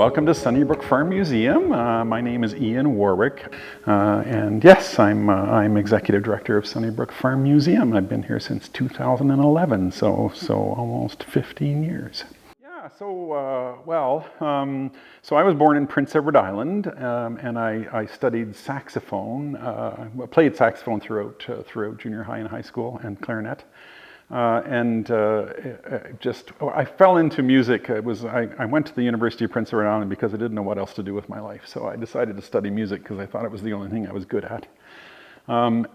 Welcome to Sunnybrook Farm Museum. My name is Ian Warwick, and yes, I'm Executive Director of Sunnybrook Farm Museum. I've been here since 2011, so almost 15 years. Yeah, so I was born in Prince Edward Island, and I studied saxophone. Played saxophone throughout junior high and high school, and clarinet. I fell into music. I went to the University of Prince Edward Island because I didn't know what else to do with my life. So I decided to study music because I thought it was the only thing I was good at. It's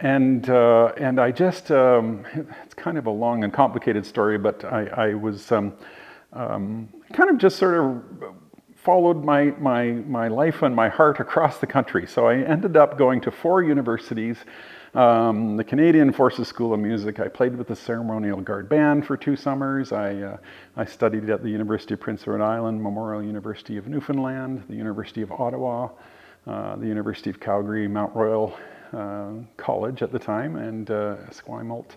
kind of a long and complicated story, but I was kind of just sort of followed my life and my heart across the country. So I ended up going to 4 universities. The Canadian Forces School of Music. I played with the Ceremonial Guard Band for 2 summers. I studied at the University of Prince Edward Island, Memorial University of Newfoundland, the University of Ottawa, the University of Calgary, Mount Royal College at the time, and Esquimalt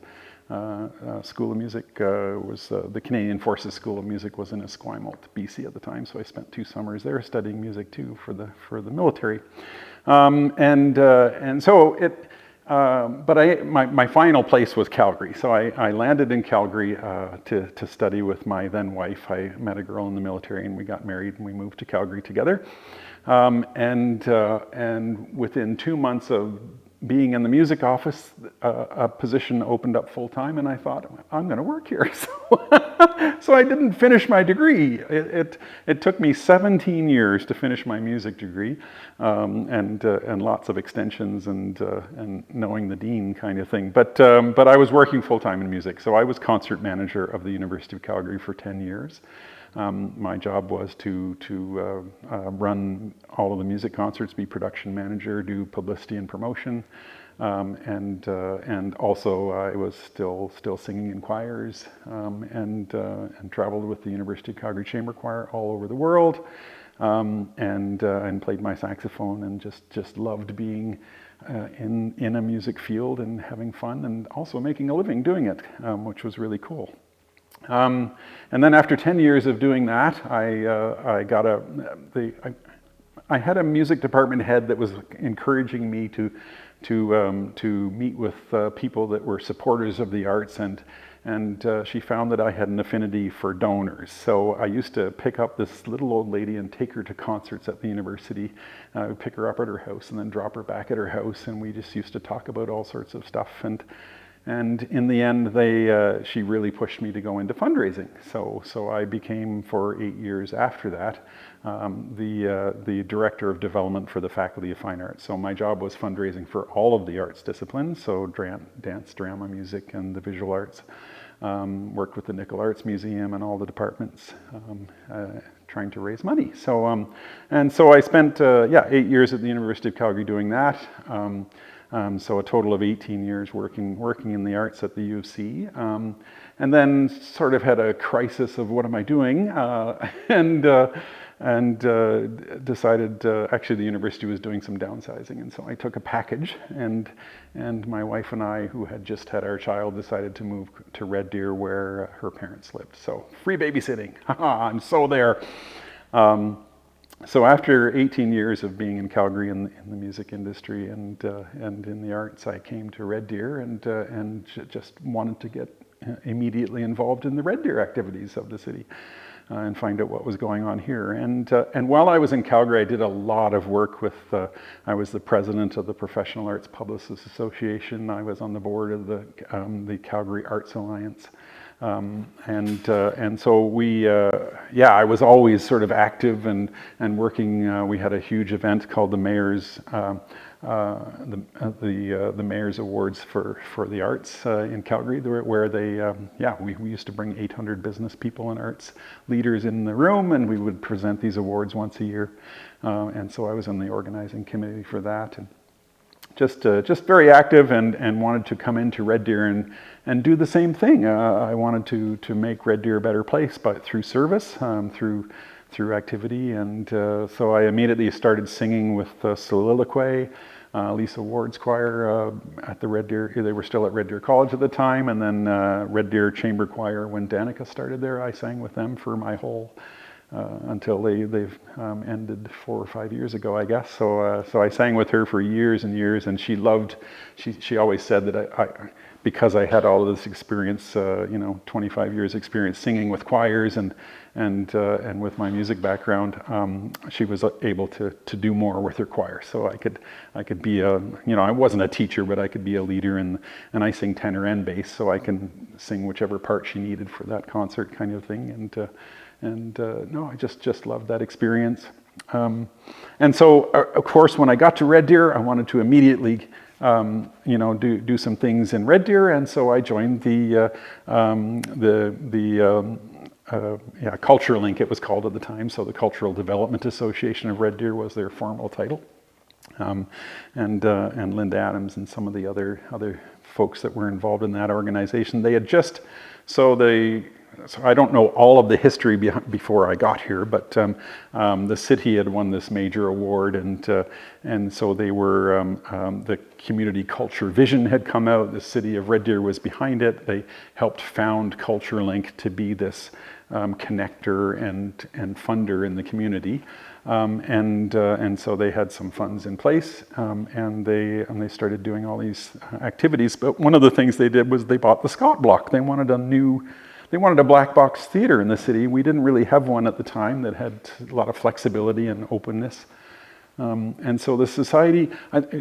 School of Music was the Canadian Forces School of Music was in Esquimalt, BC at the time. So I spent 2 summers there studying music too for the military, but my final place was Calgary. So I landed in Calgary to study with my then wife. I met a girl in the military and we got married and we moved to Calgary together. And within 2 months of being in the music office, a position opened up full time, and I thought, I'm going to work here. So I didn't finish my degree. It took me 17 years to finish my music degree, and lots of extensions and knowing the dean kind of thing. But I was working full time in music, so I was concert manager of the University of Calgary for 10 years. My job was to run all of the music concerts, be production manager, do publicity and promotion, and also I was still singing in choirs, and traveled with the University of Calgary Chamber Choir all over the world, and played my saxophone, and just loved being in a music field and having fun, and also making a living doing it, which was really cool. And then after 10 years of doing that, I had a music department head that was encouraging me to meet with people that were supporters of the arts, and she found that I had an affinity for donors. So I used to pick up this little old lady and take her to concerts at the university. I would pick her up at her house and then drop her back at her house, and we just used to talk about all sorts of stuff. And in the end, she really pushed me to go into fundraising. So I became, for 8 years after that, the Director of Development for the Faculty of Fine Arts. So my job was fundraising for all of the arts disciplines, so dance, drama, music, and the visual arts. Worked with the Nickel Arts Museum and all the departments, trying to raise money. So I spent 8 years at the University of Calgary doing that. So a total of 18 years working in the arts at the U of C, and then sort of had a crisis of what am I doing, and decided actually the university was doing some downsizing, and so I took a package, and my wife and I, who had just had our child, decided to move to Red Deer where her parents lived. So free babysitting, I'm so there. So after 18 years of being in Calgary in the music industry and in the arts, I came to Red Deer and just wanted to get immediately involved in the Red Deer activities of the city and find out what was going on here. And while I was in Calgary, I did a lot of work with. I was the president of the Professional Arts Publicists Association. I was on the board of the Calgary Arts Alliance. And so I was always sort of active and working. We had a huge event called the Mayor's Awards for the Arts in Calgary, where we used to bring 800 business people and arts leaders in the room, and we would present these awards once a year. And so I was on the organizing committee for that, and just very active, and wanted to come into Red Deer and do the same thing. I wanted to make Red Deer a better place, but through service, through activity, and so I immediately started singing with Soliloquy, Lisa Ward's choir at the Red Deer. They were still at Red Deer College at the time, and then Red Deer Chamber Choir, when Danica started there, I sang with them for my whole until they've ended 4 or 5 years ago, I guess. So I sang with her for years and years, and she always said that because I had all of this experience, 25 years experience singing with choirs and with my music background, she was able to do more with her choir. So I could be I wasn't a teacher, but I could be a leader, and I sing tenor and bass, so I can sing whichever part she needed for that concert kind of thing. No, I just loved that experience. And so, of course, when I got to Red Deer, I wanted to immediately, do some things in Red Deer, and so I joined the Culture Link, it was called at the time. So the Cultural Development Association of Red Deer was their formal title, and Linda Adams and some of the other folks that were involved in that organization. They had so I don't know all of the history before I got here, but the city had won this major award, and so they were the community culture vision had come out. The city of Red Deer was behind it. They helped found Culture Link to be this connector and funder in the community, and so they had some funds in place, and they started doing all these activities. But one of the things they did was they bought the Scott Block. They wanted a black box theater in the city. We didn't really have one at the time that had a lot of flexibility and openness. And so the society,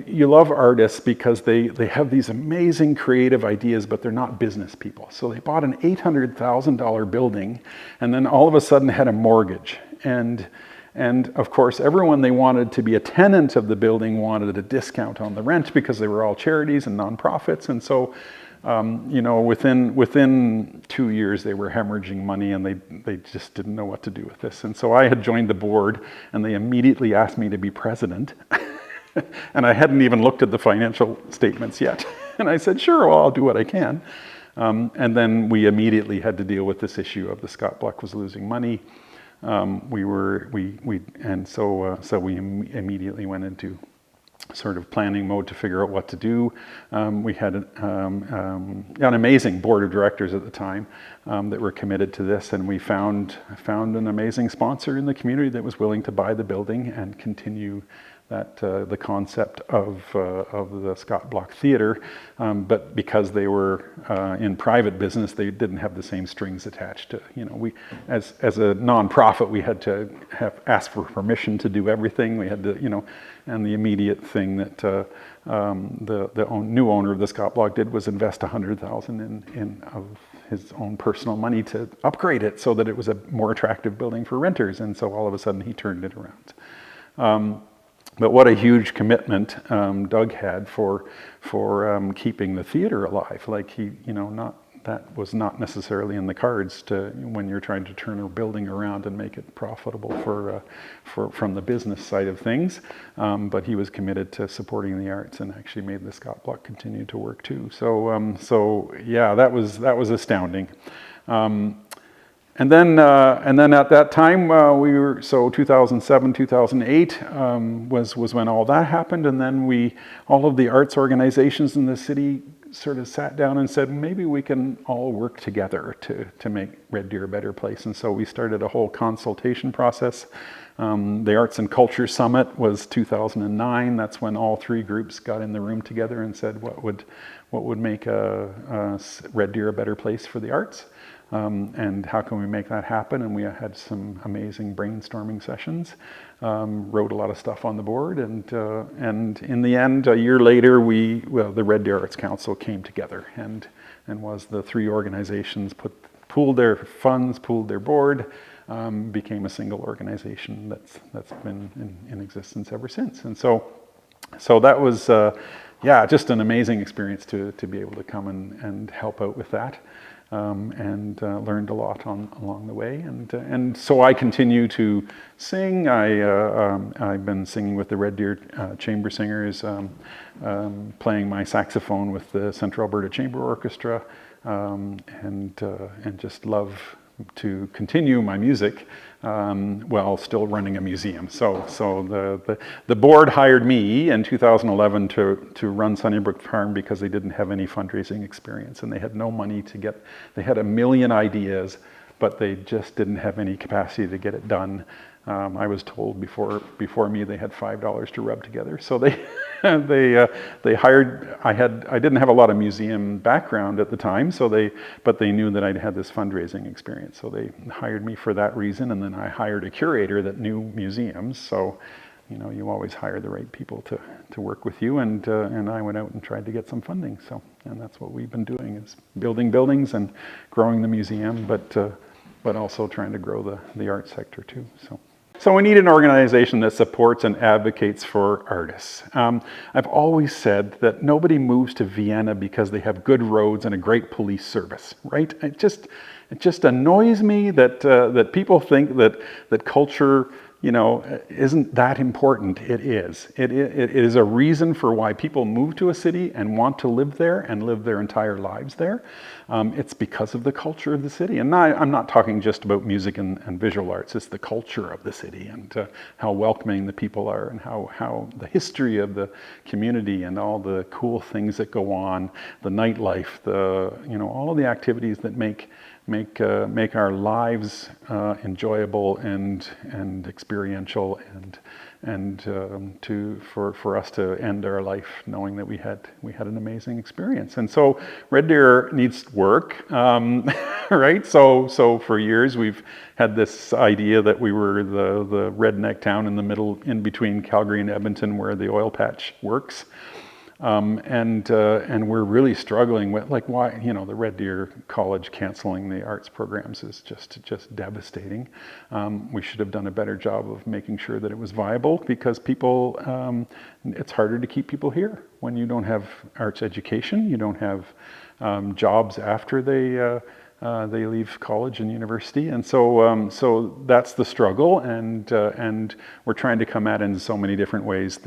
you love artists because they have these amazing creative ideas, but they're not business people. So they bought an $800,000 building, and then all of a sudden had a mortgage. And of course, everyone they wanted to be a tenant of the building wanted a discount on the rent because they were all charities and nonprofits. And so within 2 years, they were hemorrhaging money, and they just didn't know what to do with this. And so I had joined the board, and they immediately asked me to be president. And I hadn't even looked at the financial statements yet. And I said, sure, well, I'll do what I can. And then we immediately had to deal with this issue of the Scott Block was losing money. So we immediately went into sort of planning mode to figure out what to do. We had an amazing board of directors at the time that were committed to this, and we found an amazing sponsor in the community that was willing to buy the building and continue the concept of the Scott Block Theatre, but because they were in private business, they didn't have the same strings attached to. We as a nonprofit, we had to ask for permission to do everything. We had to, and the immediate thing that the new owner of the Scott Block did was invest $100,000 of his own personal money to upgrade it so that it was a more attractive building for renters. And so all of a sudden, he turned it around. But what a huge commitment Doug had for keeping the theater alive. Like that was not necessarily in the cards when you're trying to turn a building around and make it profitable from the business side of things. But he was committed to supporting the arts and actually made the Scott Block continue to work too. So yeah, that was astounding. And then at that time, 2007, 2008 was when all that happened. And then all of the arts organizations in the city sort of sat down and said, maybe we can all work together to make Red Deer a better place. And so we started a whole consultation process. The Arts and Culture Summit was 2009. That's when all three groups got in the room together and said, what would make Red Deer a better place for the arts? And how can we make that happen? And we had some amazing brainstorming sessions, wrote a lot of stuff on the board, and in the end, a year later, the Red Deer Arts Council came together and was the three organizations pooled their funds, pooled their board, became a single organization that's been in existence ever since. And so that was just an amazing experience to be able to come and help out with that. And learned a lot along the way, and so I continue to sing. I've been singing with the Red Deer Chamber Singers, playing my saxophone with the Central Alberta Chamber Orchestra, and just love to continue my music while still running a museum. So the board hired me in 2011 to run Sunnybrook Farm because they didn't have any fundraising experience and they had no money to get. They had a million ideas, but they just didn't have any capacity to get it done. I was told before me they had $5 to rub together, so they they hired. I didn't have a lot of museum background at the time, but they knew that I'd had this fundraising experience, so they hired me for that reason. And then I hired a curator that knew museums, so you always hire the right people to work with you. And I went out and tried to get some funding. And that's what we've been doing, is building buildings and growing the museum, but also trying to grow the art sector too. So we need an organization that supports and advocates for artists. I've always said that nobody moves to Vienna because they have good roads and a great police service, right? It just annoys me that people think that culture isn't that important. It is. It is a reason for why people move to a city and want to live there and live their entire lives there. It's because of the culture of the city. And I'm not talking just about music and visual arts. It's the culture of the city, and how welcoming the people are, and how the history of the community and all the cool things that go on, the nightlife, all of the activities that make our lives enjoyable and experiential, and for us to end our life knowing that we had an amazing experience. And so Red Deer needs work, right? So for years we've had this idea that we were the redneck town in between Calgary and Edmonton, where the oil patch works. And we're really struggling with, like, why, the Red Deer College canceling the arts programs is just devastating. We should have done a better job of making sure that it was viable, because people, it's harder to keep people here when you don't have arts education, you don't have jobs after they leave college and university. And so that's the struggle, and we're trying to come at it in so many different ways.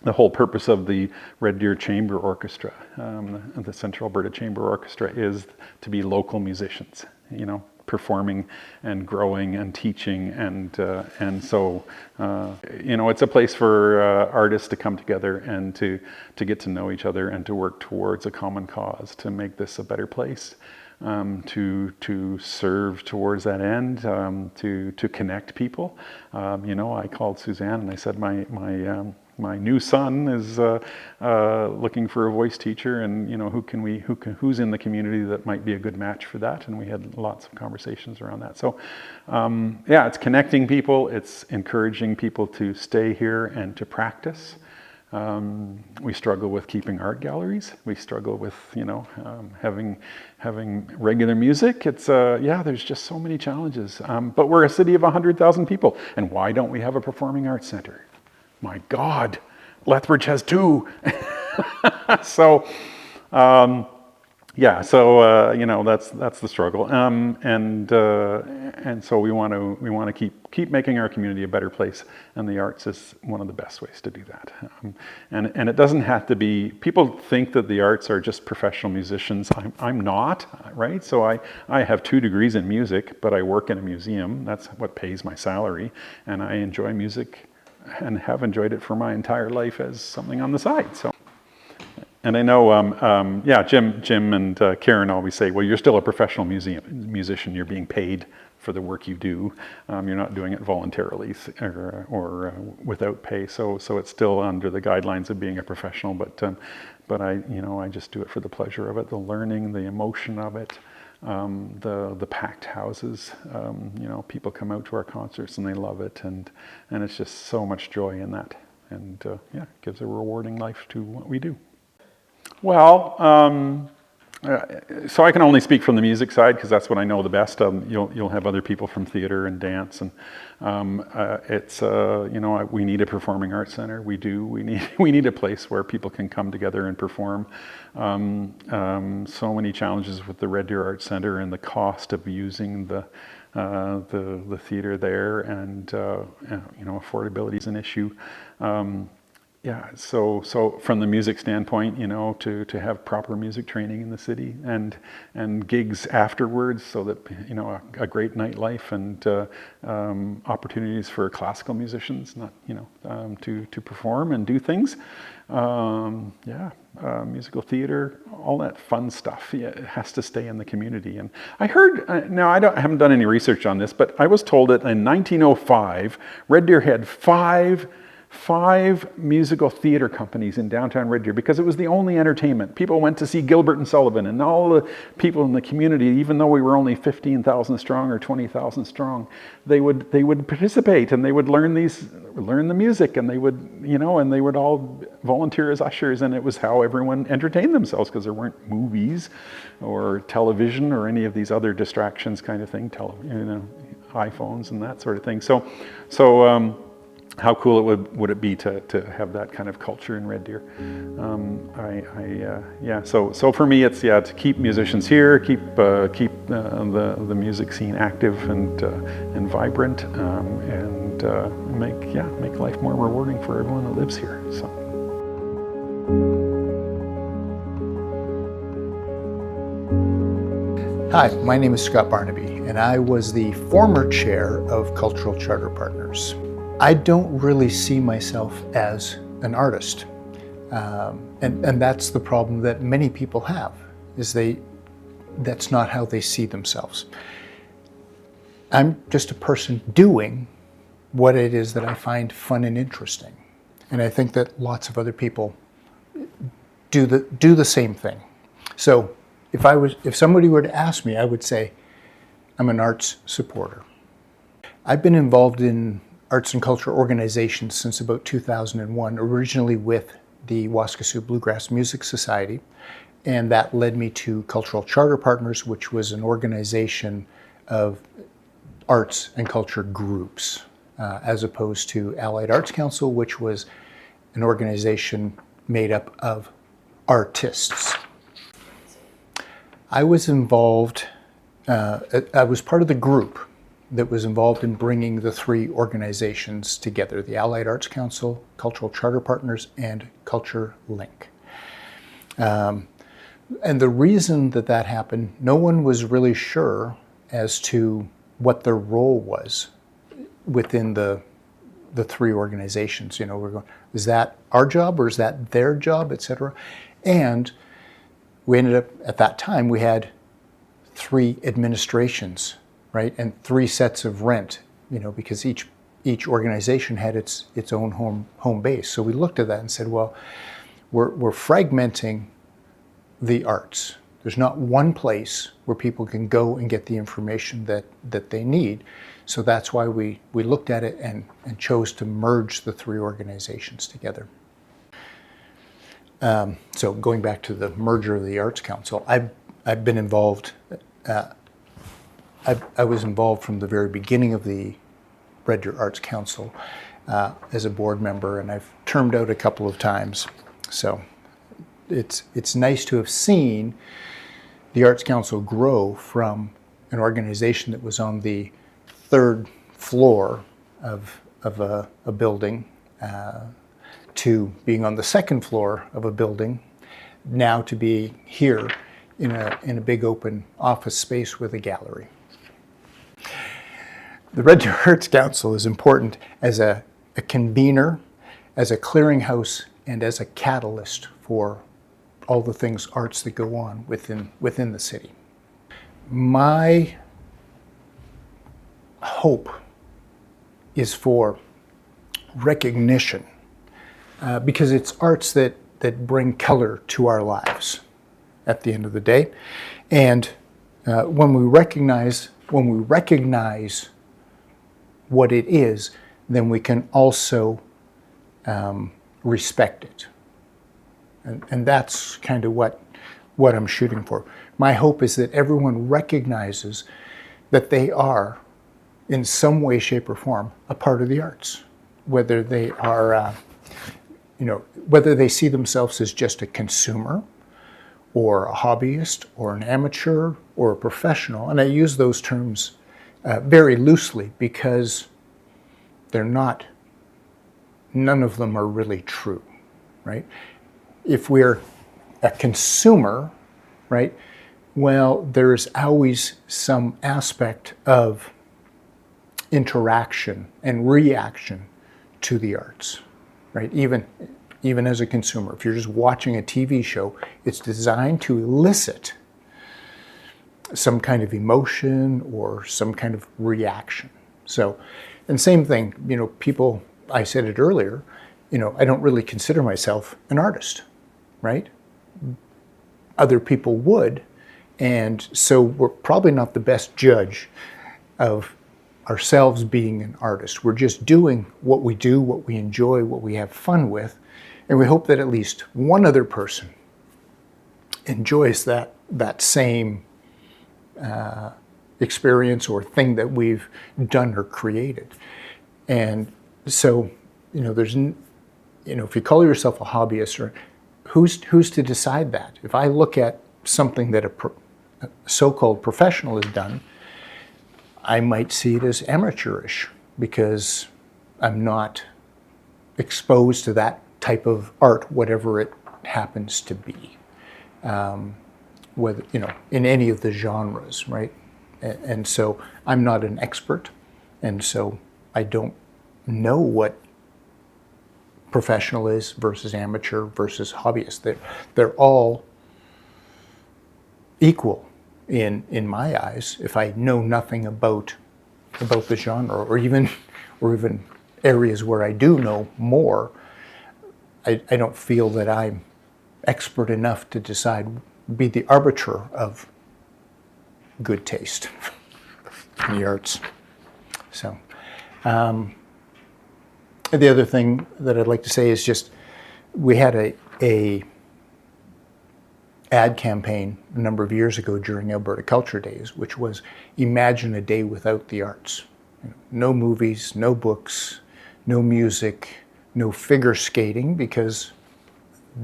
The whole purpose of the Red Deer Chamber Orchestra, the Central Alberta Chamber Orchestra, is to be local musicians, performing and growing and teaching, and so it's a place for artists to come together and to get to know each other and to work towards a common cause to make this a better place. To serve towards that end, to connect people. I called Suzanne and I said, my new son is looking for a voice teacher, and who's in the community that might be a good match for that. And we had lots of conversations around that. So it's connecting people, it's encouraging people to stay here and to practice. We struggle with keeping art galleries. We struggle with having regular music. It's there's just so many challenges. But we're a city of 100,000 people, and why don't we have a performing arts center? My God, Lethbridge has 2. So that's the struggle, and so we want to keep making our community a better place, and the arts is one of the best ways to do that. And it doesn't have to be. People think that the arts are just professional musicians. I'm not, right? So I have 2 degrees in music, but I work in a museum. That's what pays my salary, and I enjoy music and have enjoyed it for my entire life as something on the side. So. And I know, Jim and Karen always say, well, you're still a professional musician. You're being paid for the work you do. You're not doing it voluntarily or without pay. So it's still under the guidelines of being a professional. But I just do it for the pleasure of it, the learning, the emotion of it, the packed houses. People come out to our concerts and they love it, and it's just so much joy in that. And it gives a rewarding life to what we do. Well, so I can only speak from the music side because that's what I know the best. You'll have other people from theater and dance, and it's we need a performing arts center. We do. We need a place where people can come together and perform. So many challenges with the Red Deer Arts Center and the cost of using the theater there, and affordability is an issue. So from the music standpoint, to have proper music training in the city and gigs afterwards, so that a great nightlife and opportunities for classical musicians, to perform and do things. Musical theater, all that fun stuff, yeah, it has to stay in the community. And I heard, now I haven't done any research on this, but I was told that in 1905, Red Deer had five musical theater companies in downtown Red Deer because it was the only entertainment. People went to see Gilbert and Sullivan, and all the people in the community, even though we were only 15,000 strong or 20,000 strong, they would participate, and they would learn the music, and they would all volunteer as ushers, and it was how everyone entertained themselves because there weren't movies or television or any of these other distractions kind of thing, iPhones and that sort of thing. So how cool would it be to have that kind of culture in Red Deer? So for me, it's to keep musicians here, keep the music scene active and vibrant, and make life more rewarding for everyone that lives here. So. Hi, my name is Scott Barnaby, and I was the former chair of Cultural Charter Partners. I don't really see myself as an artist, and that's the problem that many people have, is that's not how they see themselves. I'm just a person doing what it is that I find fun and interesting, and I think that lots of other people do the same thing. So if somebody were to ask me, I would say I'm an arts supporter. I've been involved in arts and culture organizations since about 2001, originally with the Waskesiu Bluegrass Music Society, and that led me to Cultural Charter Partners, which was an organization of arts and culture groups, as opposed to Allied Arts Council, which was an organization made up of artists. I was involved, I was part of the group that was involved in bringing the three organizations together, the Allied Arts Council, Cultural Charter Partners, and Culture Link. And the reason that happened, no one was really sure as to what their role was within the three organizations. We're going, is that our job or is that their job, etc.? And we ended up, at that time, we had three administrations, right, and three sets of rent, because each organization had its own home base. So we looked at that and said, well, we're fragmenting the arts. There's not one place where people can go and get the information that they need. So that's why we looked at it and chose to merge the three organizations together. So going back to the merger of the Arts Council, I've been involved. I was involved from the very beginning of the Red Deer Arts Council as a board member, and I've termed out a couple of times. So it's nice to have seen the Arts Council grow from an organization that was on the third floor of a building to being on the second floor of a building, now to be here in a big open office space with a gallery. The Red Deer Arts Council is important as a convener, as a clearinghouse, and as a catalyst for all the things arts that go on within the city. My hope is for recognition, because it's arts that bring color to our lives at the end of the day. And when we recognize what it is, then we can also respect it. And that's kind of what I'm shooting for. My hope is that everyone recognizes that they are, in some way, shape, or form, a part of the arts. Whether they are, whether they see themselves as just a consumer, or a hobbyist, or an amateur, or a professional. And I use those terms very loosely because none of them are really true, right? If we're a consumer, right, well, there's always some aspect of interaction and reaction to the arts, right? Even even as a consumer. If you're just watching a TV show, it's designed to elicit some kind of emotion or some kind of reaction. So, and same thing, people, I said it earlier, I don't really consider myself an artist, right? Other people would, and so we're probably not the best judge of ourselves being an artist. We're just doing what we do, what we enjoy, what we have fun with, and we hope that at least one other person enjoys that same experience or thing that we've done or created. And so, there's, if you call yourself a hobbyist, or who's to decide that? If I look at something that a so-called professional has done, I might see it as amateurish because I'm not exposed to that type of art, whatever it happens to be, whether in any of the genres, right? And so I'm not an expert, and so I don't know what professional is versus amateur versus hobbyist. They're all equal in my eyes if I know nothing about the genre, or even areas where I do know more. I don't feel that I'm expert enough to be the arbiter of good taste in the arts. So the other thing that I'd like to say is just we had a ad campaign a number of years ago during Alberta Culture Days, which was imagine a day without the arts. No movies, no books, no music, no figure skating, because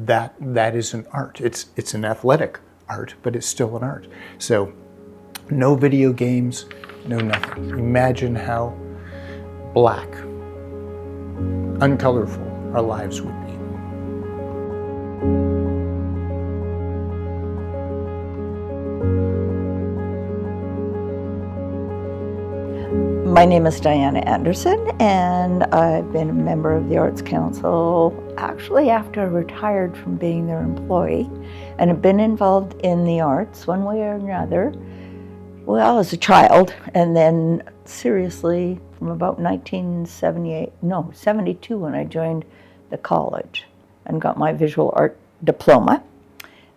that is an art. It's an athletic art, but it's still an art. So no video games, no nothing. Imagine how black, uncolorful our lives would be. My name is Diana Anderson, and I've been a member of the Arts Council actually after I retired from being their employee, and have been involved in the arts one way or another, well, as a child, and then seriously from about 72 when I joined the college and got my visual art diploma,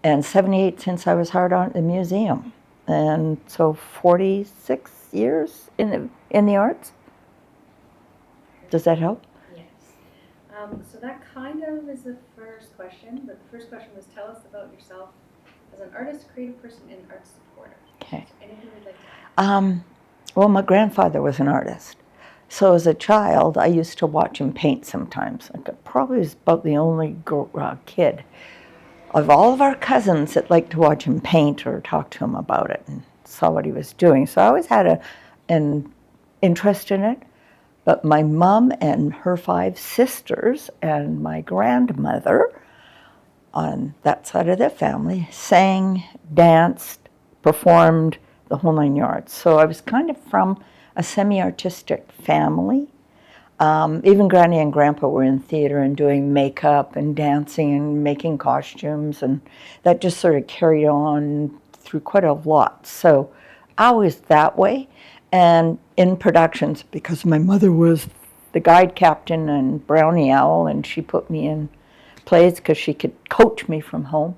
and 78 since I was hired on at the museum, and so 46 years in the arts. Does that help? Yes. So that kind of is the first question, but the first question was, tell us about yourself as an artist, creative person, and arts supporter. Okay. So anything you'd like to add? Well, my grandfather was an artist. So as a child, I used to watch him paint sometimes. I probably was about the only kid of all of our cousins that liked to watch him paint or talk to him about it and saw what he was doing. So I always had an interest in it. But my mom and her 5 sisters and my grandmother on that side of the family sang, danced, performed, the whole 9 yards. So I was kind of from a semi-artistic family. Even Granny and Grandpa were in theater and doing makeup and dancing and making costumes, and that just sort of carried on through quite a lot. So I was that way. And in productions, because my mother was the guide captain and Brownie Owl, and she put me in plays because she could coach me from home.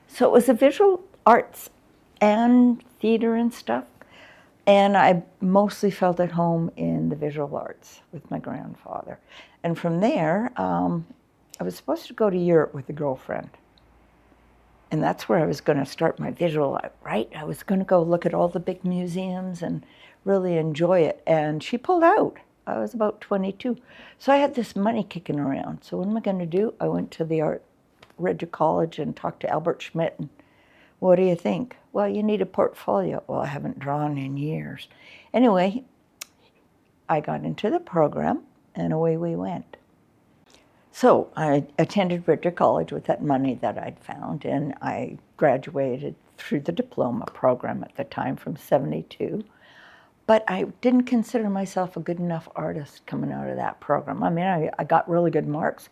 So it was a visual arts and theater and stuff. And I mostly felt at home in the visual arts with my grandfather. And from there, I was supposed to go to Europe with a girlfriend. And that's where I was going to start my visual art, right? I was going to go look at all the big museums and really enjoy it. And she pulled out. I was about 22. So I had this money kicking around. So what am I going to do? I went to the RedDeer College and talked to Albert Schmidt. And what do you think? Well, you need a portfolio. Well, I haven't drawn in years. Anyway, I got into the program and away we went. So I attended RedDeer College with that money that I'd found, and I graduated through the diploma program at the time from 72. But I didn't consider myself a good enough artist coming out of that program. I mean, I got really good marks,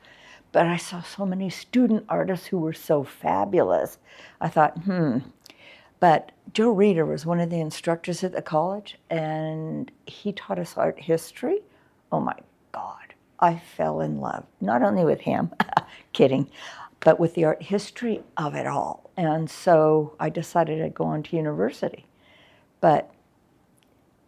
But I saw so many student artists who were so fabulous. I thought, But Joe Reeder was one of the instructors at the college, and he taught us art history. Oh my God, I fell in love, not only with him, kidding, but with the art history of it all. And so I decided I'd go on to university. But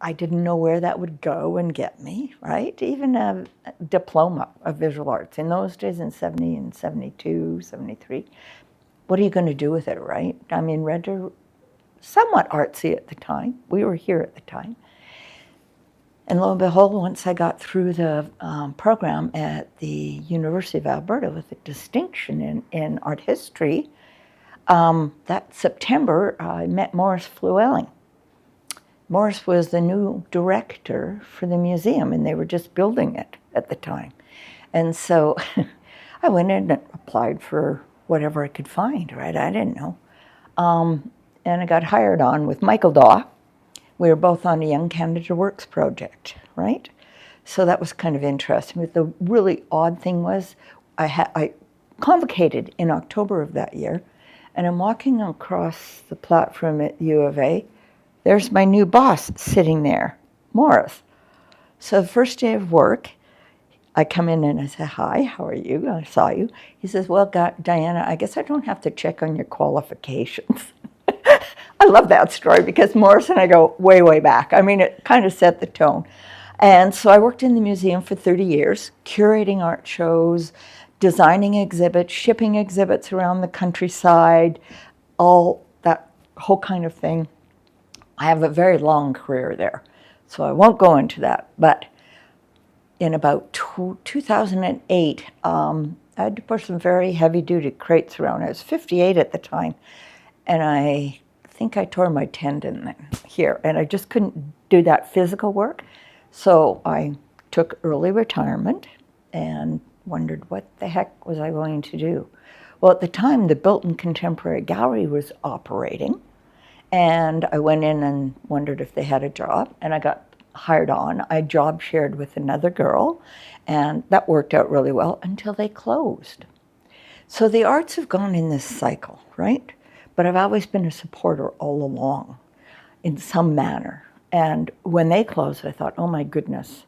I didn't know where that would go and get me, right? Even a diploma of visual arts. In those days, in 70 and 72, 73, what are you going to do with it, right? I mean, Red Deer, somewhat artsy at the time. We were here at the time. And lo and behold, once I got through the program at the University of Alberta with a distinction in art history, that September I met Morris Flewelling. Morris was the new director for the museum, and they were just building it at the time. And so I went in and applied for whatever I could find, right? I didn't know. And I got hired on with Michael Daw. We were both on a Young Canada Works project, right? So that was kind of interesting. But the really odd thing was I convocated in October of that year, and I'm walking across the platform at U of A. There's my new boss sitting there, Morris. So the first day of work, I come in and I say, "Hi, how are you? I saw you." He says, "Well, Diana, I guess I don't have to check on your qualifications." I love that story because Morris and I go way, way back. I mean, it kind of set the tone. And so I worked in the museum for 30 years, curating art shows, designing exhibits, shipping exhibits around the countryside, all that whole kind of thing. I have a very long career there, so I won't go into that. But in about 2008, I had to push some very heavy-duty crates around. I was 58 at the time, and I think I tore my tendon here, and I just couldn't do that physical work. So I took early retirement and wondered what the heck was I going to do. Well, at the time, the Bilton Contemporary Gallery was operating, and I went in and wondered if they had a job, and I got hired on. I job shared with another girl, and that worked out really well until they closed. So the arts have gone in this cycle, right? But I've always been a supporter all along in some manner. And when they closed, I thought, oh my goodness,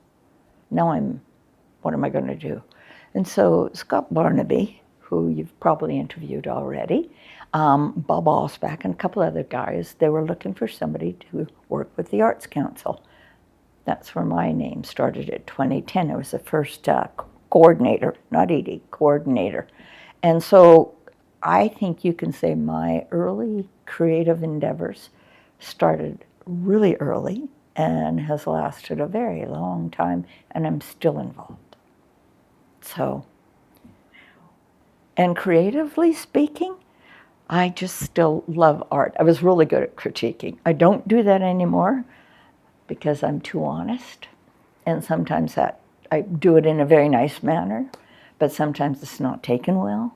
now what am I going to do? And so Scott Barnaby, who you've probably interviewed already, Bob Allsback, and a couple other guys, they were looking for somebody to work with the Arts Council. That's where my name started at 2010. I was the first coordinator, not ED, coordinator. And so I think you can say my early creative endeavors started really early and has lasted a very long time, and I'm still involved. So, and creatively speaking, I just still love art. I was really good at critiquing. I don't do that anymore because I'm too honest, and sometimes that I do it in a very nice manner, but sometimes it's not taken well.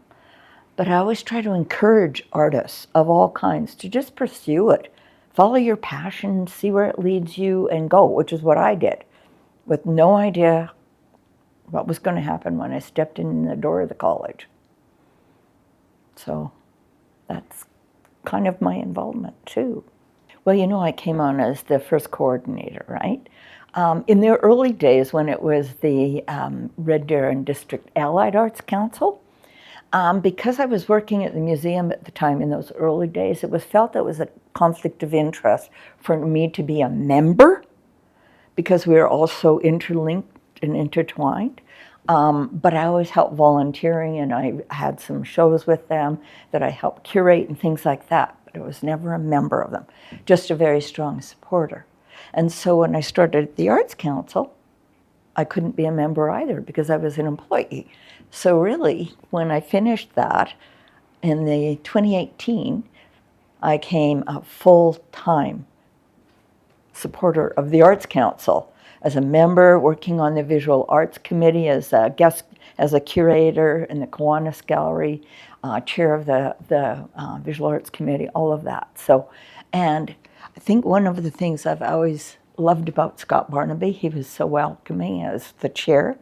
But I always try to encourage artists of all kinds to just pursue it. Follow your passion, see where it leads you, and go, which is what I did, with no idea what was going to happen when I stepped in the door of the college. So that's kind of my involvement, too. Well, you know, I came on as the first coordinator, right? In the early days when it was the Red Deer and District Allied Arts Council, because I was working at the museum at the time in those early days, it was felt that it was a conflict of interest for me to be a member because we were all so interlinked and intertwined. But I always helped volunteering, and I had some shows with them that I helped curate and things like that. But I was never a member of them, just a very strong supporter. And so when I started at the Arts Council, I couldn't be a member either because I was an employee. So really, when I finished that in the 2018, I became a full-time supporter of the Arts Council as a member, working on the Visual Arts Committee as a guest, as a curator in the Kiwanis Gallery, chair of the Visual Arts Committee, all of that. So, and I think one of the things I've always loved about Scott Barnaby, he was so welcoming as the chair.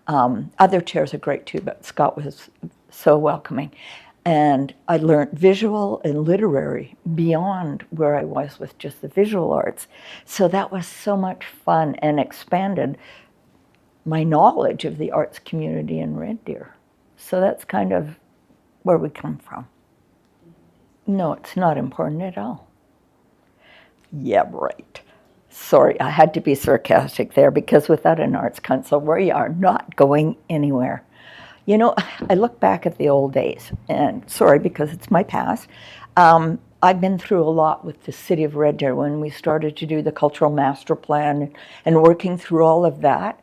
Other chairs are great too, but Scott was so welcoming. And I learned visual and literary beyond where I was with just the visual arts. So that was so much fun and expanded my knowledge of the arts community in Red Deer. So that's kind of where we come from. No, it's not important at all. Yeah, right. Sorry, I had to be sarcastic there, because without an arts council, we are not going anywhere. You know, I look back at the old days, and sorry, because it's my past. I've been through a lot with the city of Red Deer when we started to do the cultural master plan and working through all of that.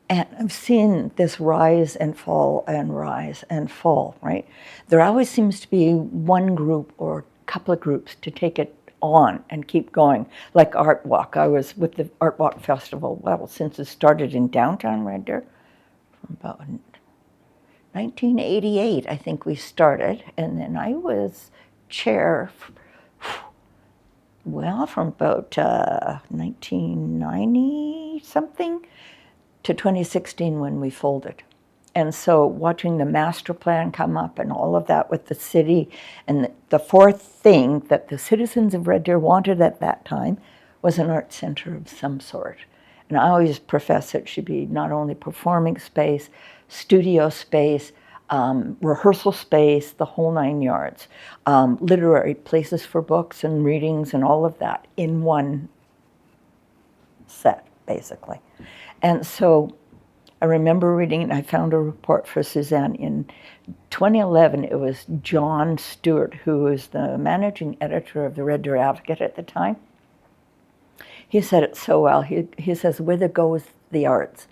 And I've seen this rise and fall and rise and fall, right? There always seems to be one group or a couple of groups to take it on and keep going. Like Art Walk. I was with the Art Walk Festival, well, since it started in downtown Red Deer, from about 1988, I think we started. And then I was chair, well, from about 1990 something to 2016 when we folded. And so watching the master plan come up and all of that with the city, and the fourth thing that the citizens of Red Deer wanted at that time was an art center of some sort. And I always profess it should be not only performing space, studio space, rehearsal space, the whole 9 yards, literary places for books and readings and all of that in one set, basically. And so I remember reading, and I found a report for Suzanne in 2011. It was John Stewart, who was the managing editor of the Red Deer Advocate at the time. He said it so well. He says, whither goes the arts?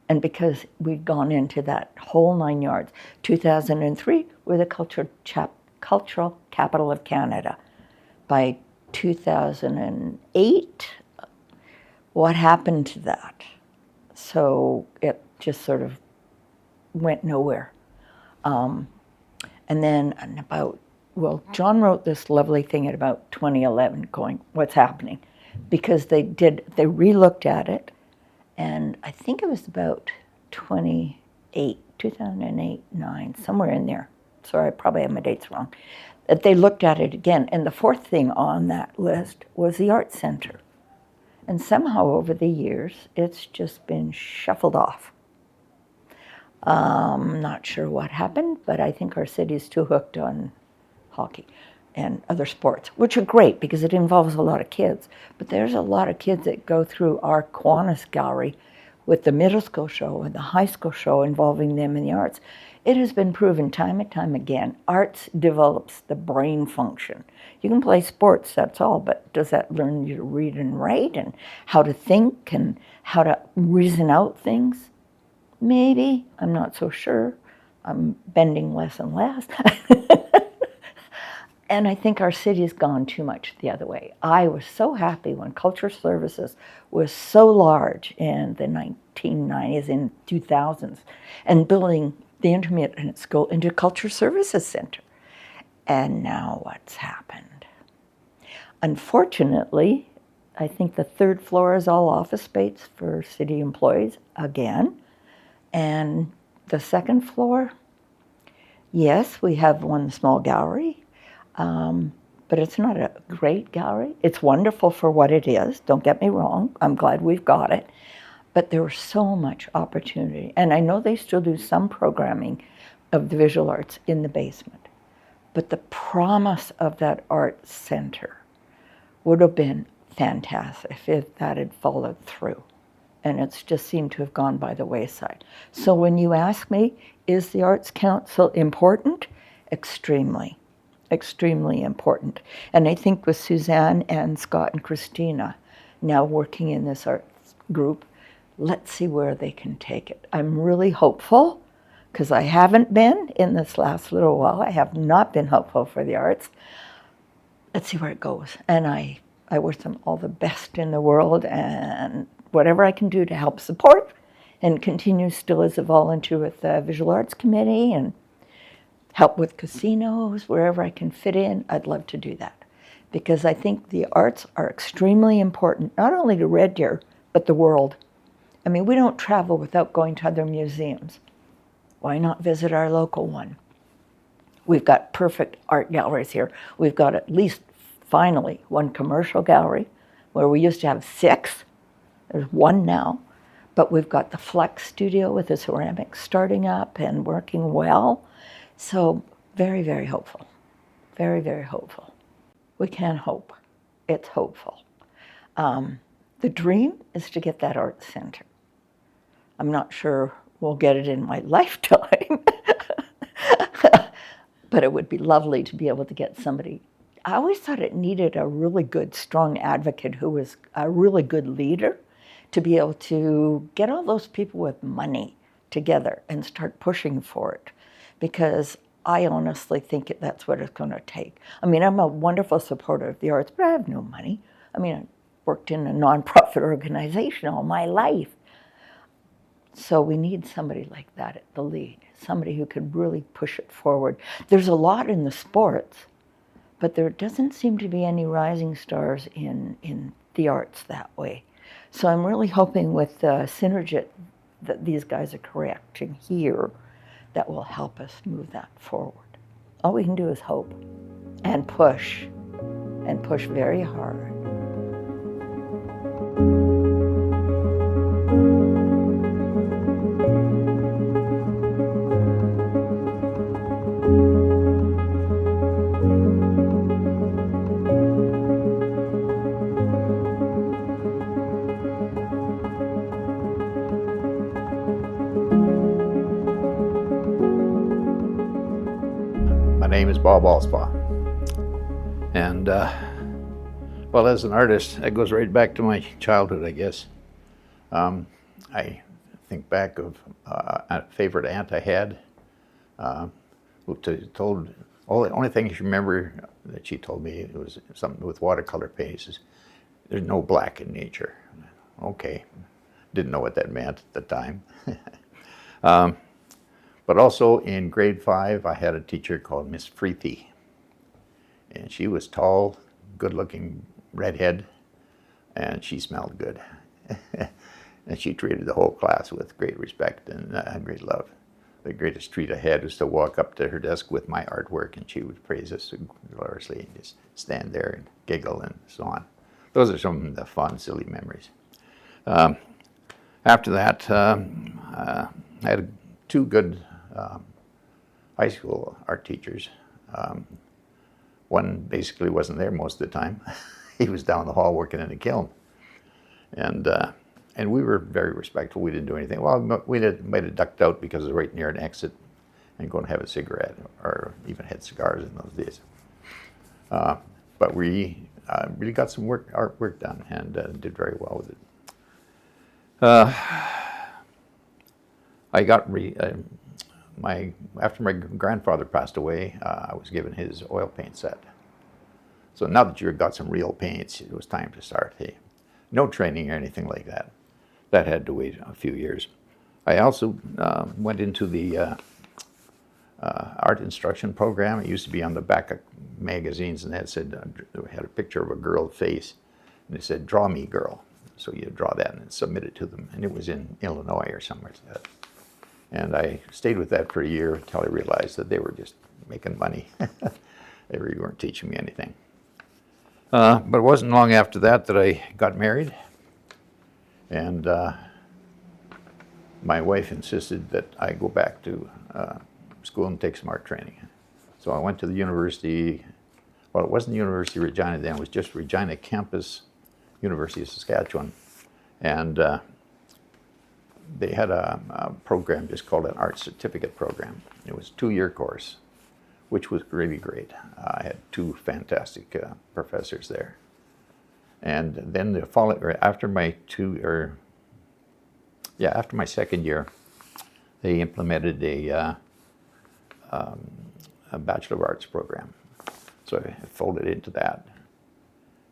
And because we'd gone into that whole 9 yards, 2003, we're the cultural capital of Canada. By 2008, what happened to that? So it just sort of went nowhere. And then John wrote this lovely thing at about 2011 going, what's happening? Because they re-looked at it, and I think it was about 2008, 9, somewhere in there. Sorry, I probably have my dates wrong. That they looked at it again, and the fourth thing on that list was the Art Center. And somehow over the years, it's just been shuffled off. Not sure what happened, but I think our city's too hooked on hockey and other sports, which are great because it involves a lot of kids. But there's a lot of kids that go through our Kiwanis Gallery with the middle school show and the high school show involving them in the arts. It has been proven time and time again, arts develops the brain function. You can play sports, that's all, but does that learn you to read and write and how to think and how to reason out things? Maybe, I'm not so sure. I'm bending less and less. And I think our city has gone too much the other way. I was so happy when Culture Services was so large in the 1990s and 2000s and building the intermediate school into a Culture Services Center. And now what's happened? Unfortunately, I think the third floor is all office space for city employees again. And the second floor, yes, we have one small gallery, but it's not a great gallery. It's wonderful for what it is, don't get me wrong. I'm glad we've got it. But there was so much opportunity. And I know they still do some programming of the visual arts in the basement. But the promise of that art center would have been fantastic if that had followed through. And it's just seemed to have gone by the wayside. So when you ask me, is the Arts Council important? Extremely, extremely important. And I think with Suzanne and Scott and Christina now working in this arts group, let's see where they can take it. I'm really hopeful, because I haven't been in this last little while. I have not been hopeful for the arts. Let's see where it goes. And I wish them all the best in the world, and whatever I can do to help support and continue still as a volunteer with the Visual Arts Committee and help with casinos, wherever I can fit in, I'd love to do that. Because I think the arts are extremely important, not only to Red Deer, but the world. I mean, we don't travel without going to other museums. Why not visit our local one? We've got perfect art galleries here. We've got at least, finally, one commercial gallery where we used to have 6. There's 1 now. But we've got the Flex Studio with the ceramics starting up and working well. So very, very hopeful. Very, very hopeful. We can hope. It's hopeful. The dream is to get that art center. I'm not sure we'll get it in my lifetime, but it would be lovely to be able to get somebody. I always thought it needed a really good, strong advocate who was a really good leader to be able to get all those people with money together and start pushing for it, because I honestly think that's what it's going to take. I mean, I'm a wonderful supporter of the arts, but I have no money. I mean, I worked in a nonprofit organization all my life. So we need somebody like that at the lead, somebody who could really push it forward. There's a lot in the sports, but there doesn't seem to be any rising stars in the arts that way. So I'm really hoping with the synergy that these guys are correcting here, that will help us move that forward. All we can do is hope and push very hard. My name is Bob Alspaugh, and well, as an artist, that goes right back to my childhood, I guess. I think back of a favorite aunt I had, who told, the only thing she remember that she told me, it was something with watercolor paints, is there's no black in nature. Okay, didn't know what that meant at the time. But also in grade 5, I had a teacher called Miss Freethy. And she was tall, good-looking redhead, and she smelled good. And she treated the whole class with great respect and great love. The greatest treat I had was to walk up to her desk with my artwork, and she would praise us gloriously and just stand there and giggle and so on. Those are some of the fun, silly memories. After that, I had 2 good high school art teachers. One basically wasn't there most of the time. He was down the hall working in a kiln. And we were very respectful. We didn't do anything. Well, we might have ducked out because it was right near an exit and go and have a cigarette, or even had cigars in those days. But we really got some artwork done and did very well with it. I got after my grandfather passed away, I was given his oil paint set. So now that you got some real paints, it was time to start. Hey, no training or anything like that. That had to wait a few years. I also went into the art instruction program. It used to be on the back of magazines, and that said, they had a picture of a girl's face, and it said, "Draw me, girl." So you draw that and submit it to them, and it was in Illinois or somewhere like that. And I stayed with that for a year until I realized that they were just making money. They really weren't teaching me anything. But it wasn't long after that that I got married, and my wife insisted that I go back to school and take some art training. So I went to the university. Well, it wasn't the University of Regina then, it was just Regina Campus, University of Saskatchewan. And they had a program just called an art certificate program. It was a 2-year course, which was really great. I had 2 fantastic professors there. And then the following, after my second year, they implemented a Bachelor of Arts program. So I folded into that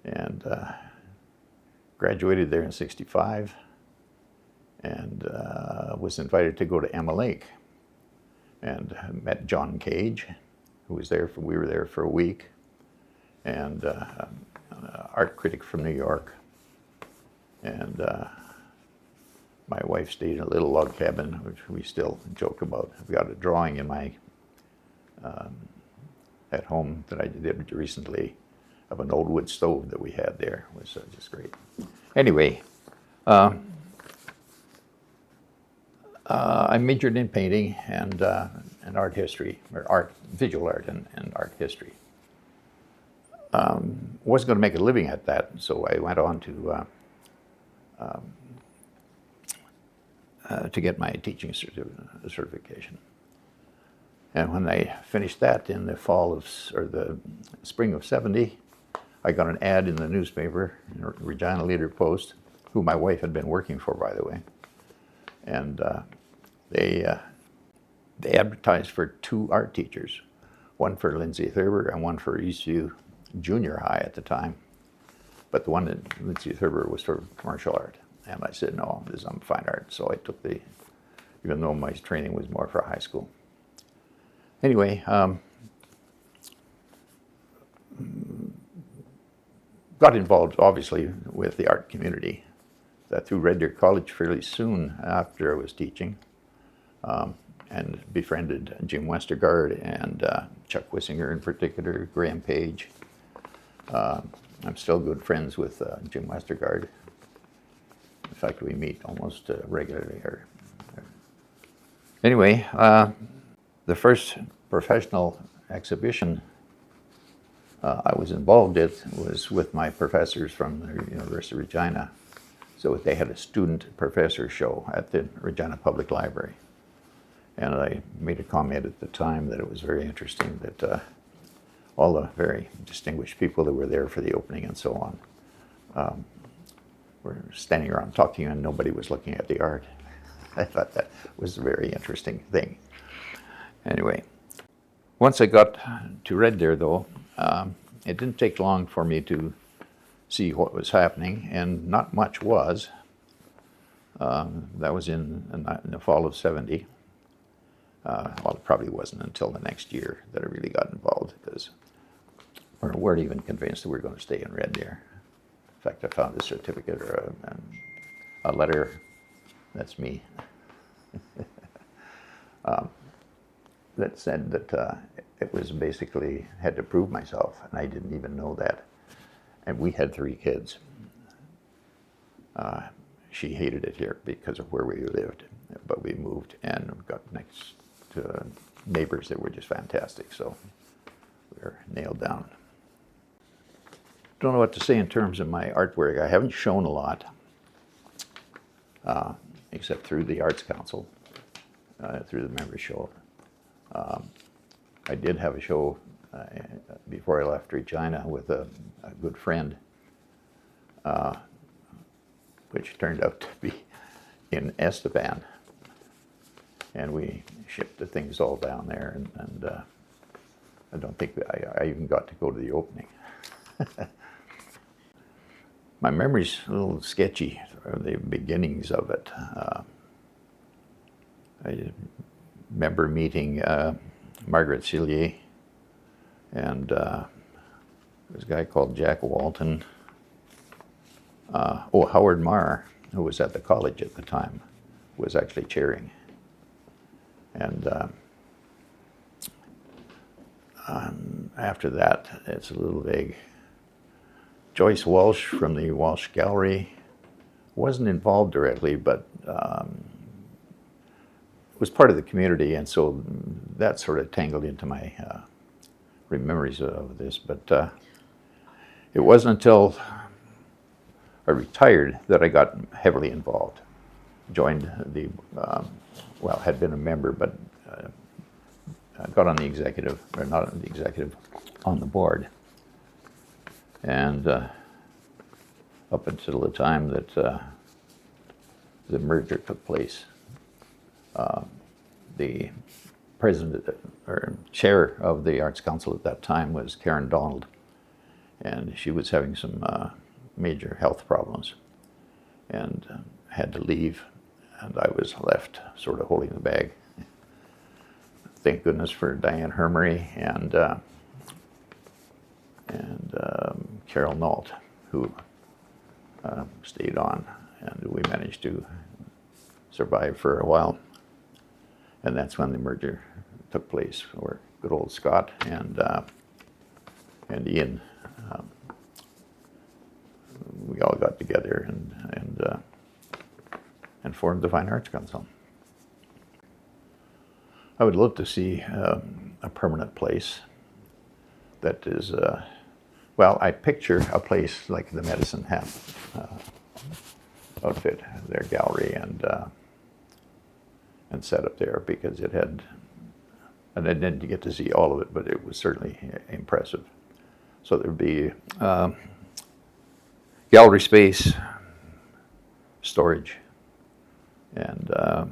and graduated there in '65, and was invited to go to Emma Lake, and met John Cage, who was there we were there for a week, and an art critic from New York, and My wife stayed in a little log cabin, which we still joke about. I've got a drawing in my at home that I did recently of an old wood stove that we had there. It was just great. Anyway, I majored in painting and art history, or visual art and art history. Wasn't going to make a living at that, so I went on to get my teaching certification. And when I finished that in the the spring of '70, I got an ad in the newspaper, Regina Leader-Post, who my wife had been working for, by the way. And they advertised for 2 art teachers, one for Lindsay Thurber and one for Eastview Junior High at the time. But the one at Lindsay Thurber was for martial art. And I said, no, this is fine art. So I took even though my training was more for high school. Anyway, got involved, obviously, with the art community. Through Red Deer College fairly soon after I was teaching, and befriended Jim Westergaard and Chuck Wissinger in particular, Graham Page. I'm still good friends with Jim Westergaard. In fact, we meet almost regularly. Anyway, the first professional exhibition I was involved in was with my professors from the University of Regina. So they had a student-professor show at the Regina Public Library. And I made a comment at the time that it was very interesting that all the very distinguished people that were there for the opening and so on were standing around talking and nobody was looking at the art. I thought that was a very interesting thing. Anyway, once I got to Red Deer, though, it didn't take long for me to see what was happening, and not much was. That was in the fall of '70. Well, it probably wasn't until the next year that I really got involved, because we weren't even convinced that we were going to stay in Red Deer. In fact, I found a certificate or a letter, that's me, that said that it was basically had to prove myself, and I didn't even know that. And we had 3 kids. She hated it here because of where we lived, but we moved and got next to neighbors that were just fantastic, so we were nailed down. Don't know what to say in terms of my artwork. I haven't shown a lot, except through the Arts Council, through the members' show. I did have a show before I left Regina with a good friend, which turned out to be in Estevan. And we shipped the things all down there, and I don't think I even got to go to the opening. My memory's a little sketchy, the beginnings of it. I remember meeting Margaret Cillier, and there's a guy called Jack Walton. Howard Marr, who was at the college at the time, was actually chairing. And after that, it's a little vague. Joyce Walsh from the Walsh Gallery wasn't involved directly, but was part of the community, and so that sort of tangled into my memories of this. But it wasn't until I retired that I got heavily involved. Joined the, had been a member, but got on the executive, or not on the executive, on the board. And up until the time that the merger took place, the president or chair of the Arts Council at that time was Karen Donald, and she was having some major health problems and had to leave, and I was left sort of holding the bag. Thank goodness for Diane Hermery and Carol Nault, who stayed on, and we managed to survived for a while. And that's when the merger took place, where good old Scott and Ian, we all got together and formed the Fine Arts Council. I would love to see a permanent place that is, well, I picture a place like the Medicine Hat outfit, their gallery, and set up there, because it had, and I didn't get to see all of it, but it was certainly impressive. So there'd be gallery space, storage, and a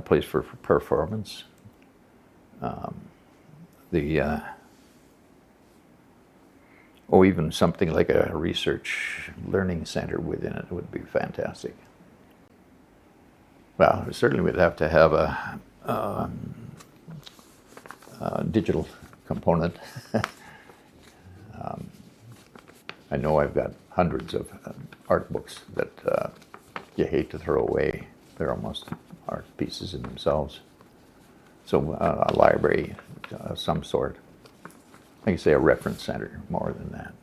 place for performance. Even something like a research learning center within it would be fantastic. Well, certainly we'd have to have a digital component. I know I've got hundreds of art books that you hate to throw away. They're almost art pieces in themselves. So a library of some sort. I can say a reference center, more than that.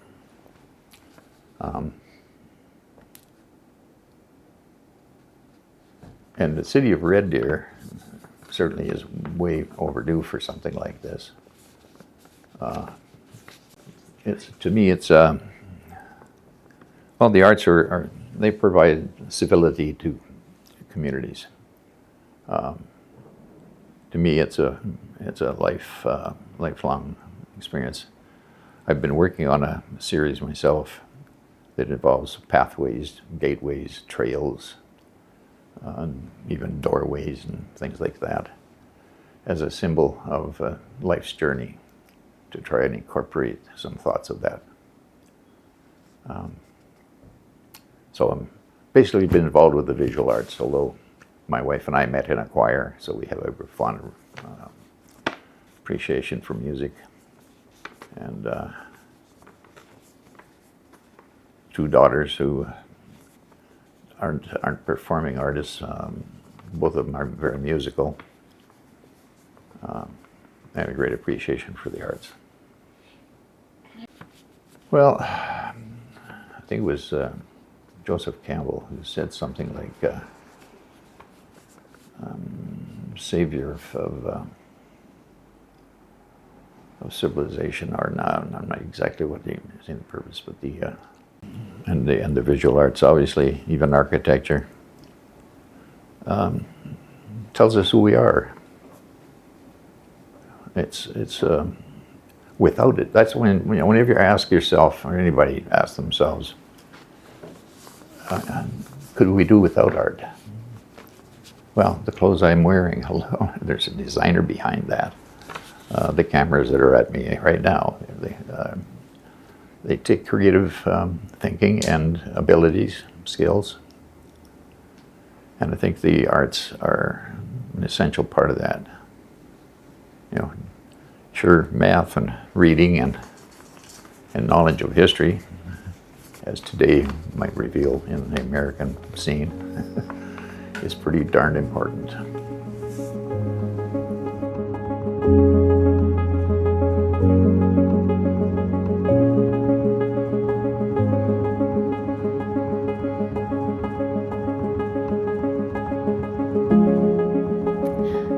And the city of Red Deer certainly is way overdue for something like this. To me, it's well, the arts they provide civility to communities. To me, it's a lifelong experience. I've been working on a series myself that involves pathways, gateways, trails, even doorways and things like that, as a symbol of life's journey, to try and incorporate some thoughts of that. So I'm basically been involved with the visual arts, although my wife and I met in a choir, so we have a fond appreciation for music. And two daughters who aren't performing artists. Both of them are very musical. I have a great appreciation for the arts. Well, I think it was Joseph Campbell who said something like, savior of civilization, or not, I'm not exactly what the purpose, but and the visual arts, obviously, even architecture, tells us who we are. It's without it, that's whenever you ask yourself, or anybody asks themselves, could we do without art? Well, the clothes I'm wearing, hello, there's a designer behind that. The cameras that are at me right now, they take creative thinking and abilities, skills, and I think the arts are an essential part of that. You know, sure, math and reading and knowledge of history, as today might reveal in the American scene, is pretty darn important.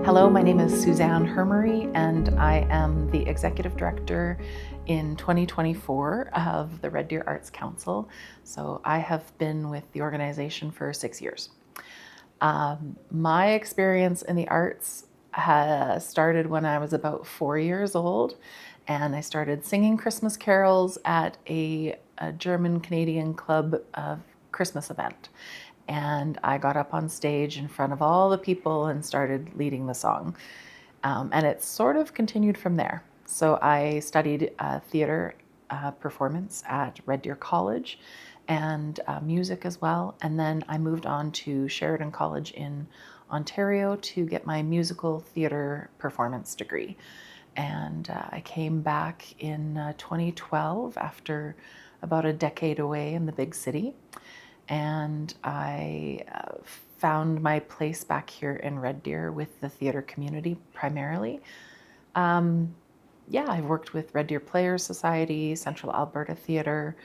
Hello, my name is Suzanne Hermery, and I am the Executive Director in 2024 of the Red Deer Arts Council. So I have been with the organization for 6 years. My experience in the arts started when I was about 4 years old, and I started singing Christmas carols at a German-Canadian club Christmas event. And I got up on stage in front of all the people and started leading the song. And it sort of continued from there. So I studied theater performance at Red Deer College and music as well. And then I moved on to Sheridan College in Ontario to get my musical theater performance degree. And I came back in 2012 after about a decade away in the big city. And I found my place back here in Red Deer with the theater community primarily. Yeah, I've worked with Red Deer Players Society, Central Alberta Theatre,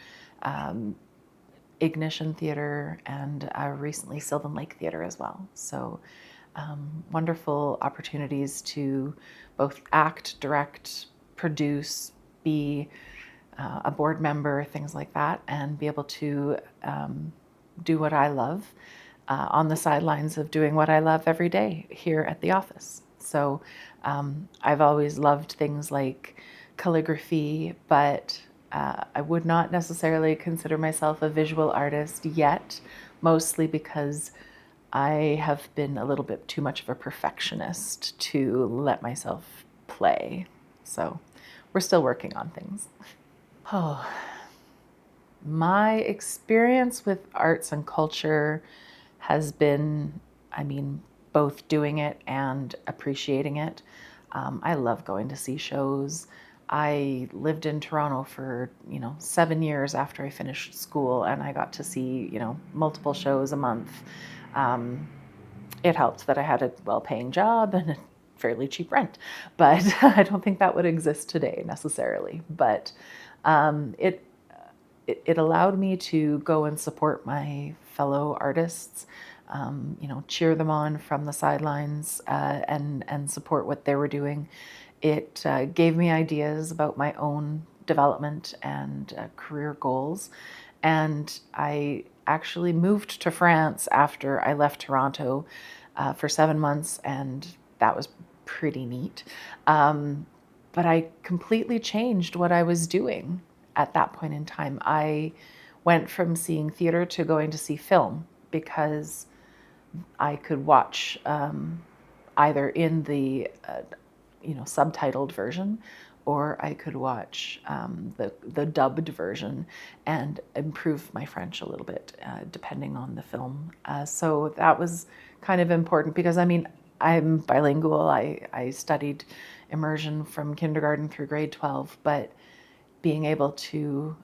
Ignition Theatre, and recently Sylvan Lake Theatre as well. So wonderful opportunities to both act, direct, produce, be a board member, things like that, and be able to do what I love on the sidelines of doing what I love every day here at the office. So I've always loved things like calligraphy, but I would not necessarily consider myself a visual artist yet, mostly because I have been a little bit too much of a perfectionist to let myself play. So we're still working on things. Oh, my experience with arts and culture has been, both doing it and appreciating it. I love going to see shows. I lived in Toronto for, 7 years after I finished school, and I got to see, multiple shows a month. It helped that I had a well-paying job and a fairly cheap rent, but I don't think that would exist today necessarily. But it allowed me to go and support my fellow artists, cheer them on from the sidelines and support what they were doing. It gave me ideas about my own development and career goals. And I actually moved to France after I left Toronto for 7 months, and that was pretty neat. But I completely changed what I was doing at that point in time. I went from seeing theater to going to see film because I could watch either in the subtitled version, or I could watch the dubbed version and improve my French a little bit, depending on the film. So that was kind of important because, I'm bilingual. I studied immersion from kindergarten through grade 12, but being able to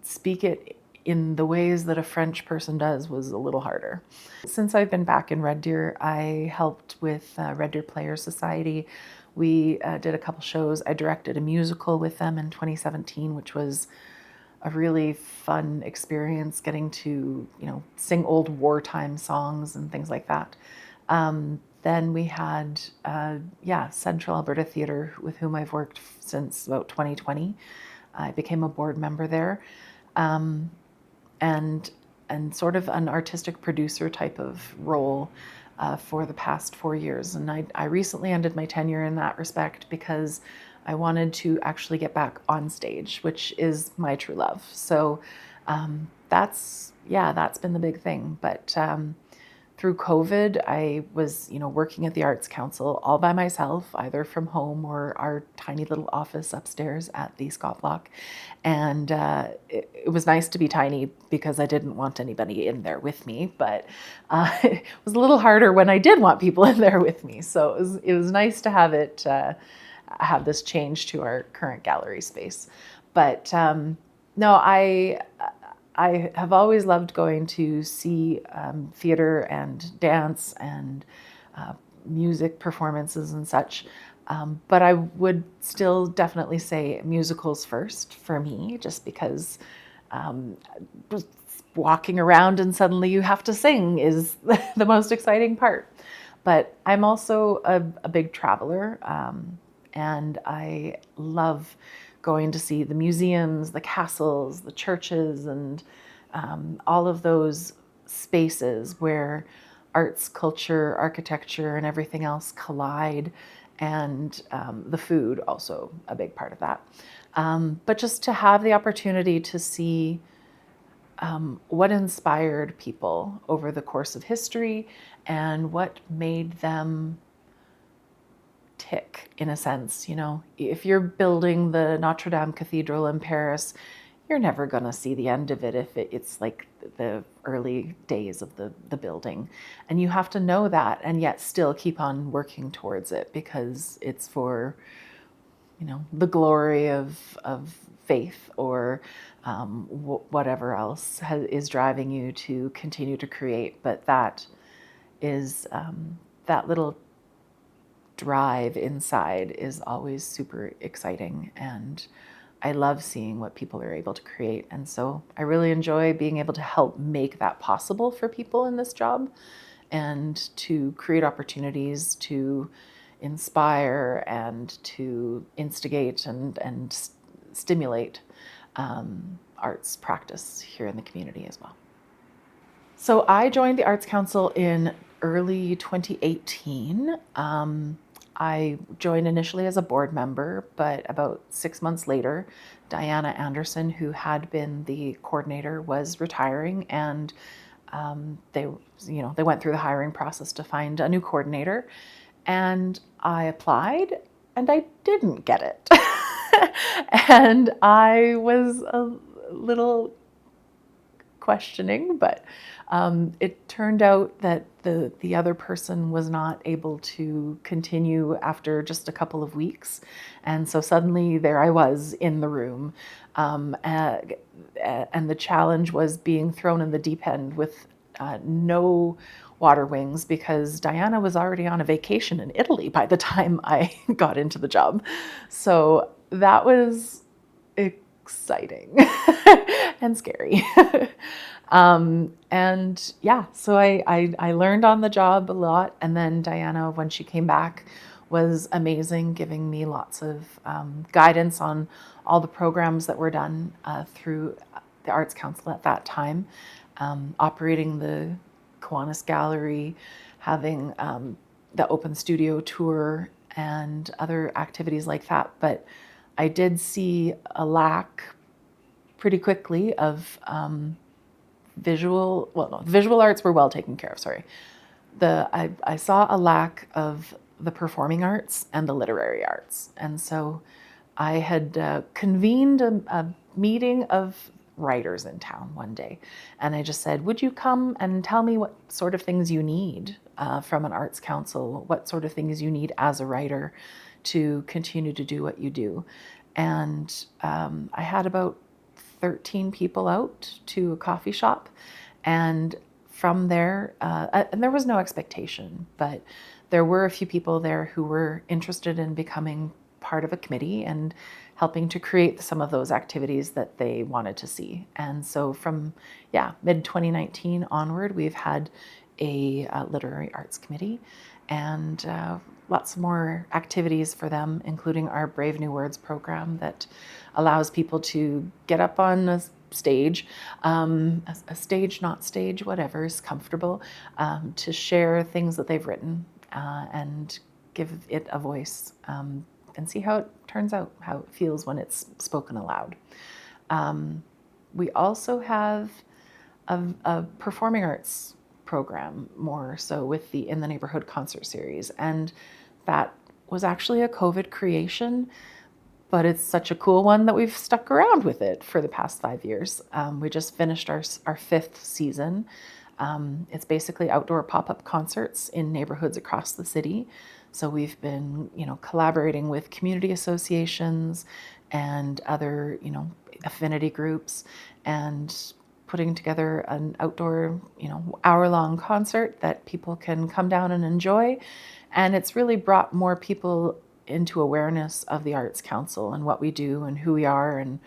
speak it in the ways that a French person does was a little harder. Since I've been back in Red Deer, I helped with Red Deer Players Society. We did a couple shows. I directed a musical with them in 2017, which was a really fun experience, getting to, sing old wartime songs and things like that. Then we had, Central Alberta Theatre, with whom I've worked since about 2020. I became a board member there, and sort of an artistic producer type of role for the past 4 years. And I recently ended my tenure in that respect because I wanted to actually get back on stage, which is my true love. So that's been the big thing. But through COVID, I was, working at the Arts Council all by myself, either from home or our tiny little office upstairs at the Scott Block. And it was nice to be tiny because I didn't want anybody in there with me, but it was a little harder when I did want people in there with me. So it was nice to have it, have this change to our current gallery space. But no, I have always loved going to see theater and dance and music performances and such. But I would still definitely say musicals first for me, just because walking around and suddenly you have to sing is the most exciting part. But I'm also a big traveler, and I love going to see the museums, the castles, the churches, and all of those spaces where arts, culture, architecture, and everything else collide, and the food also a big part of that. But just to have the opportunity to see what inspired people over the course of history and what made them tick, in a sense. If you're building the Notre Dame Cathedral in Paris, you're never going to see the end of it if it's like the early days of the building. And you have to know that and yet still keep on working towards it because it's for, the glory of faith or whatever else is driving you to continue to create. But that is that little drive inside is always super exciting, and I love seeing what people are able to create. And so I really enjoy being able to help make that possible for people in this job, and to create opportunities to inspire and to instigate and stimulate arts practice here in the community as well. So I joined the Arts Council in early 2018. I joined initially as a board member, but about 6 months later, Diana Anderson, who had been the coordinator, was retiring, and they went through the hiring process to find a new coordinator, and I applied, and I didn't get it. And I was a little questioning, but it turned out that the other person was not able to continue after just a couple of weeks. And so suddenly there I was in the room, and the challenge was being thrown in the deep end with no water wings, because Diana was already on a vacation in Italy by the time I got into the job. So that was exciting and scary. And yeah, so I learned on the job a lot. And then Diana, when she came back, was amazing, giving me lots of guidance on all the programs that were done through the Arts Council at that time, operating the Kiwanis Gallery, having the open studio tour and other activities like that. But I did see a lack pretty quickly of visual arts were well taken care of, sorry. I saw a lack of the performing arts and the literary arts. And so I had convened a meeting of writers in town one day. And I just said, would you come and tell me what sort of things you need from an arts council, what sort of things you need as a writer to continue to do what you do. And I had about 13 people out to a coffee shop. And from there, and there was no expectation, but there were a few people there who were interested in becoming part of a committee and helping to create some of those activities that they wanted to see. And so from, mid-2019 onward, we've had a literary arts committee, and lots more activities for them, including our Brave New Words program that allows people to get up on a stage, a stage, not stage, whatever is comfortable, to share things that they've written and give it a voice, and see how it turns out, how it feels when it's spoken aloud. We also have a performing arts program, more so with the In the Neighborhood concert series, and that was actually a COVID creation, but it's such a cool one that we've stuck around with it for the past 5 years. We just finished our 5th season. It's basically outdoor pop-up concerts in neighborhoods across the city. So we've been, collaborating with community associations and other, affinity groups, and putting together an outdoor, hour-long concert that people can come down and enjoy. And it's really brought more people into awareness of the Arts Council and what we do and who we are, and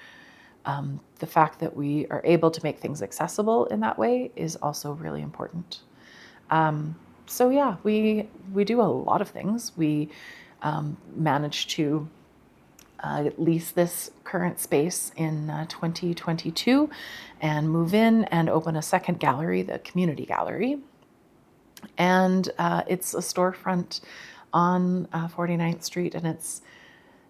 the fact that we are able to make things accessible in that way is also really important. So yeah, we do a lot of things. We managed to lease this current space in 2022 and move in and open a second gallery, the Community Gallery. And it's a storefront on 49th Street, and it's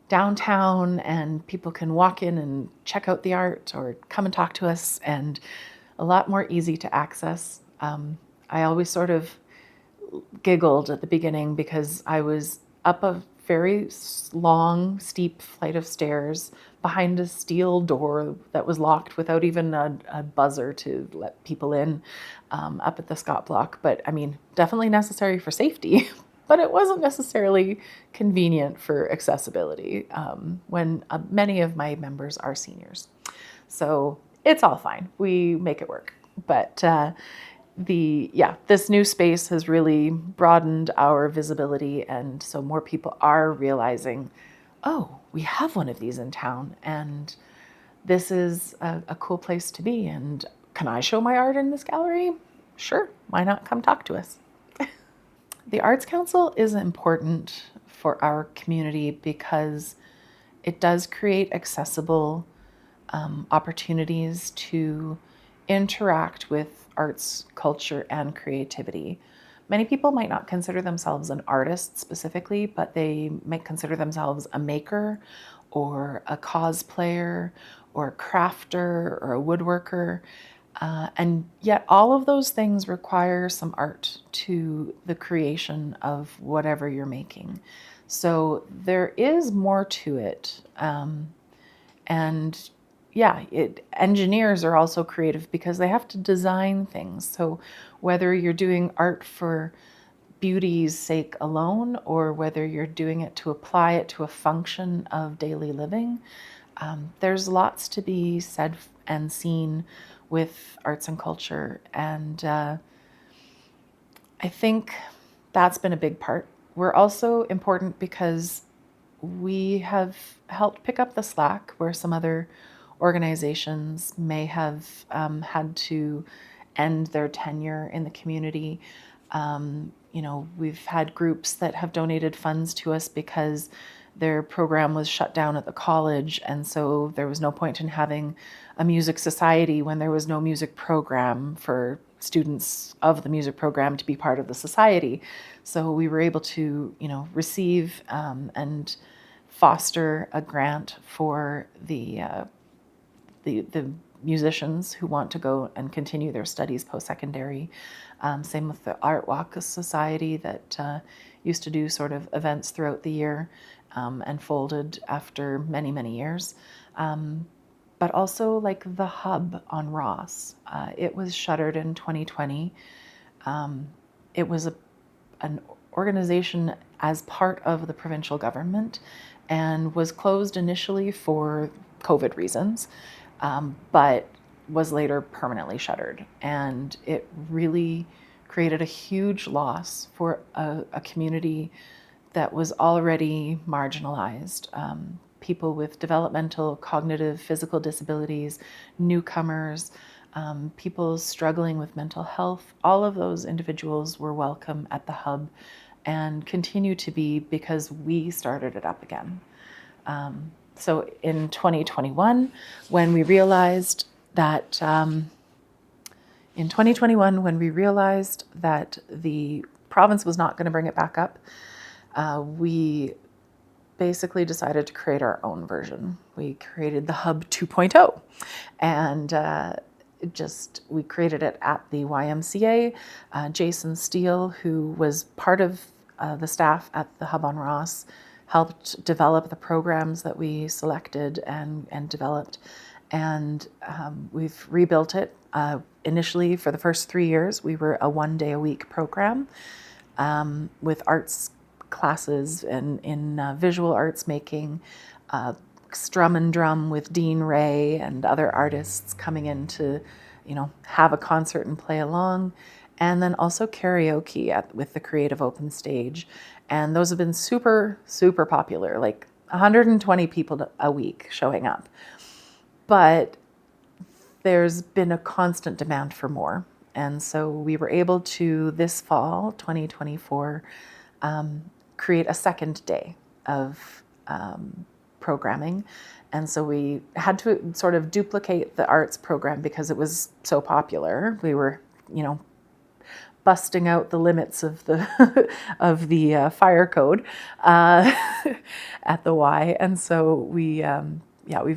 downtown, and people can walk in and check out the art or come and talk to us, and a lot more easy to access. I always sort of giggled at the beginning because I was up a very long, steep flight of stairs behind a steel door that was locked without even a buzzer to let people in, up at the Scott Block. But I mean, definitely necessary for safety, but it wasn't necessarily convenient for accessibility when many of my members are seniors. So it's all fine. We make it work. But this new space has really broadened our visibility, and so more people are realizing, oh, we have one of these in town, and this is a cool place to be. And can I show my art in this gallery? Sure, why not come talk to us? The Arts Council is important for our community because it does create accessible opportunities to interact with arts, culture, and creativity. Many people might not consider themselves an artist specifically, but they might consider themselves a maker or a cosplayer or a crafter or a woodworker. And yet all of those things require some art to the creation of whatever you're making. So there is more to it. And yeah, engineers are also creative because they have to design things. So whether you're doing art for beauty's sake alone, or whether you're doing it to apply it to a function of daily living, there's lots to be said and seen with arts and culture. And I think that's been a big part. We're also important because we have helped pick up the slack where some other organizations may have had to end their tenure in the community. We've had groups that have donated funds to us because their program was shut down at the college, and so there was no point in having a music society when there was no music program for students of the music program to be part of the society. So we were able to, receive and foster a grant for the musicians who want to go and continue their studies post-secondary. Same with the Art Walk Society that used to do sort of events throughout the year and folded after many, many years. But also like the Hub on Ross. It was shuttered in 2020. It was an organization as part of the provincial government and was closed initially for COVID reasons, but was later permanently shuttered. And it really created a huge loss for a community that was already marginalized. People with developmental, cognitive, physical disabilities, newcomers, people struggling with mental health, all of those individuals were welcome at the Hub and continue to be because we started it up again. So in 2021, when we realized that the province was not going to bring it back up, we basically decided to create our own version. We created the Hub 2.0, and we created it at the YMCA. Jason Steele, who was part of the staff at the Hub on Ross, helped develop the programs that we selected and developed. And we've rebuilt it. Initially, for the first 3 years, we were a 1-day-a-week program with arts classes and in visual arts making, strum and drum with Dean Ray and other artists coming in to, have a concert and play along. And then also karaoke with the Creative Open Stage. And those have been super, super popular, like 120 people a week showing up. But there's been a constant demand for more. And so we were able to, this fall, 2024, create a second day of programming. And so we had to sort of duplicate the arts program because it was so popular. We were, busting out the limits of the of the fire code at the Y. And so we've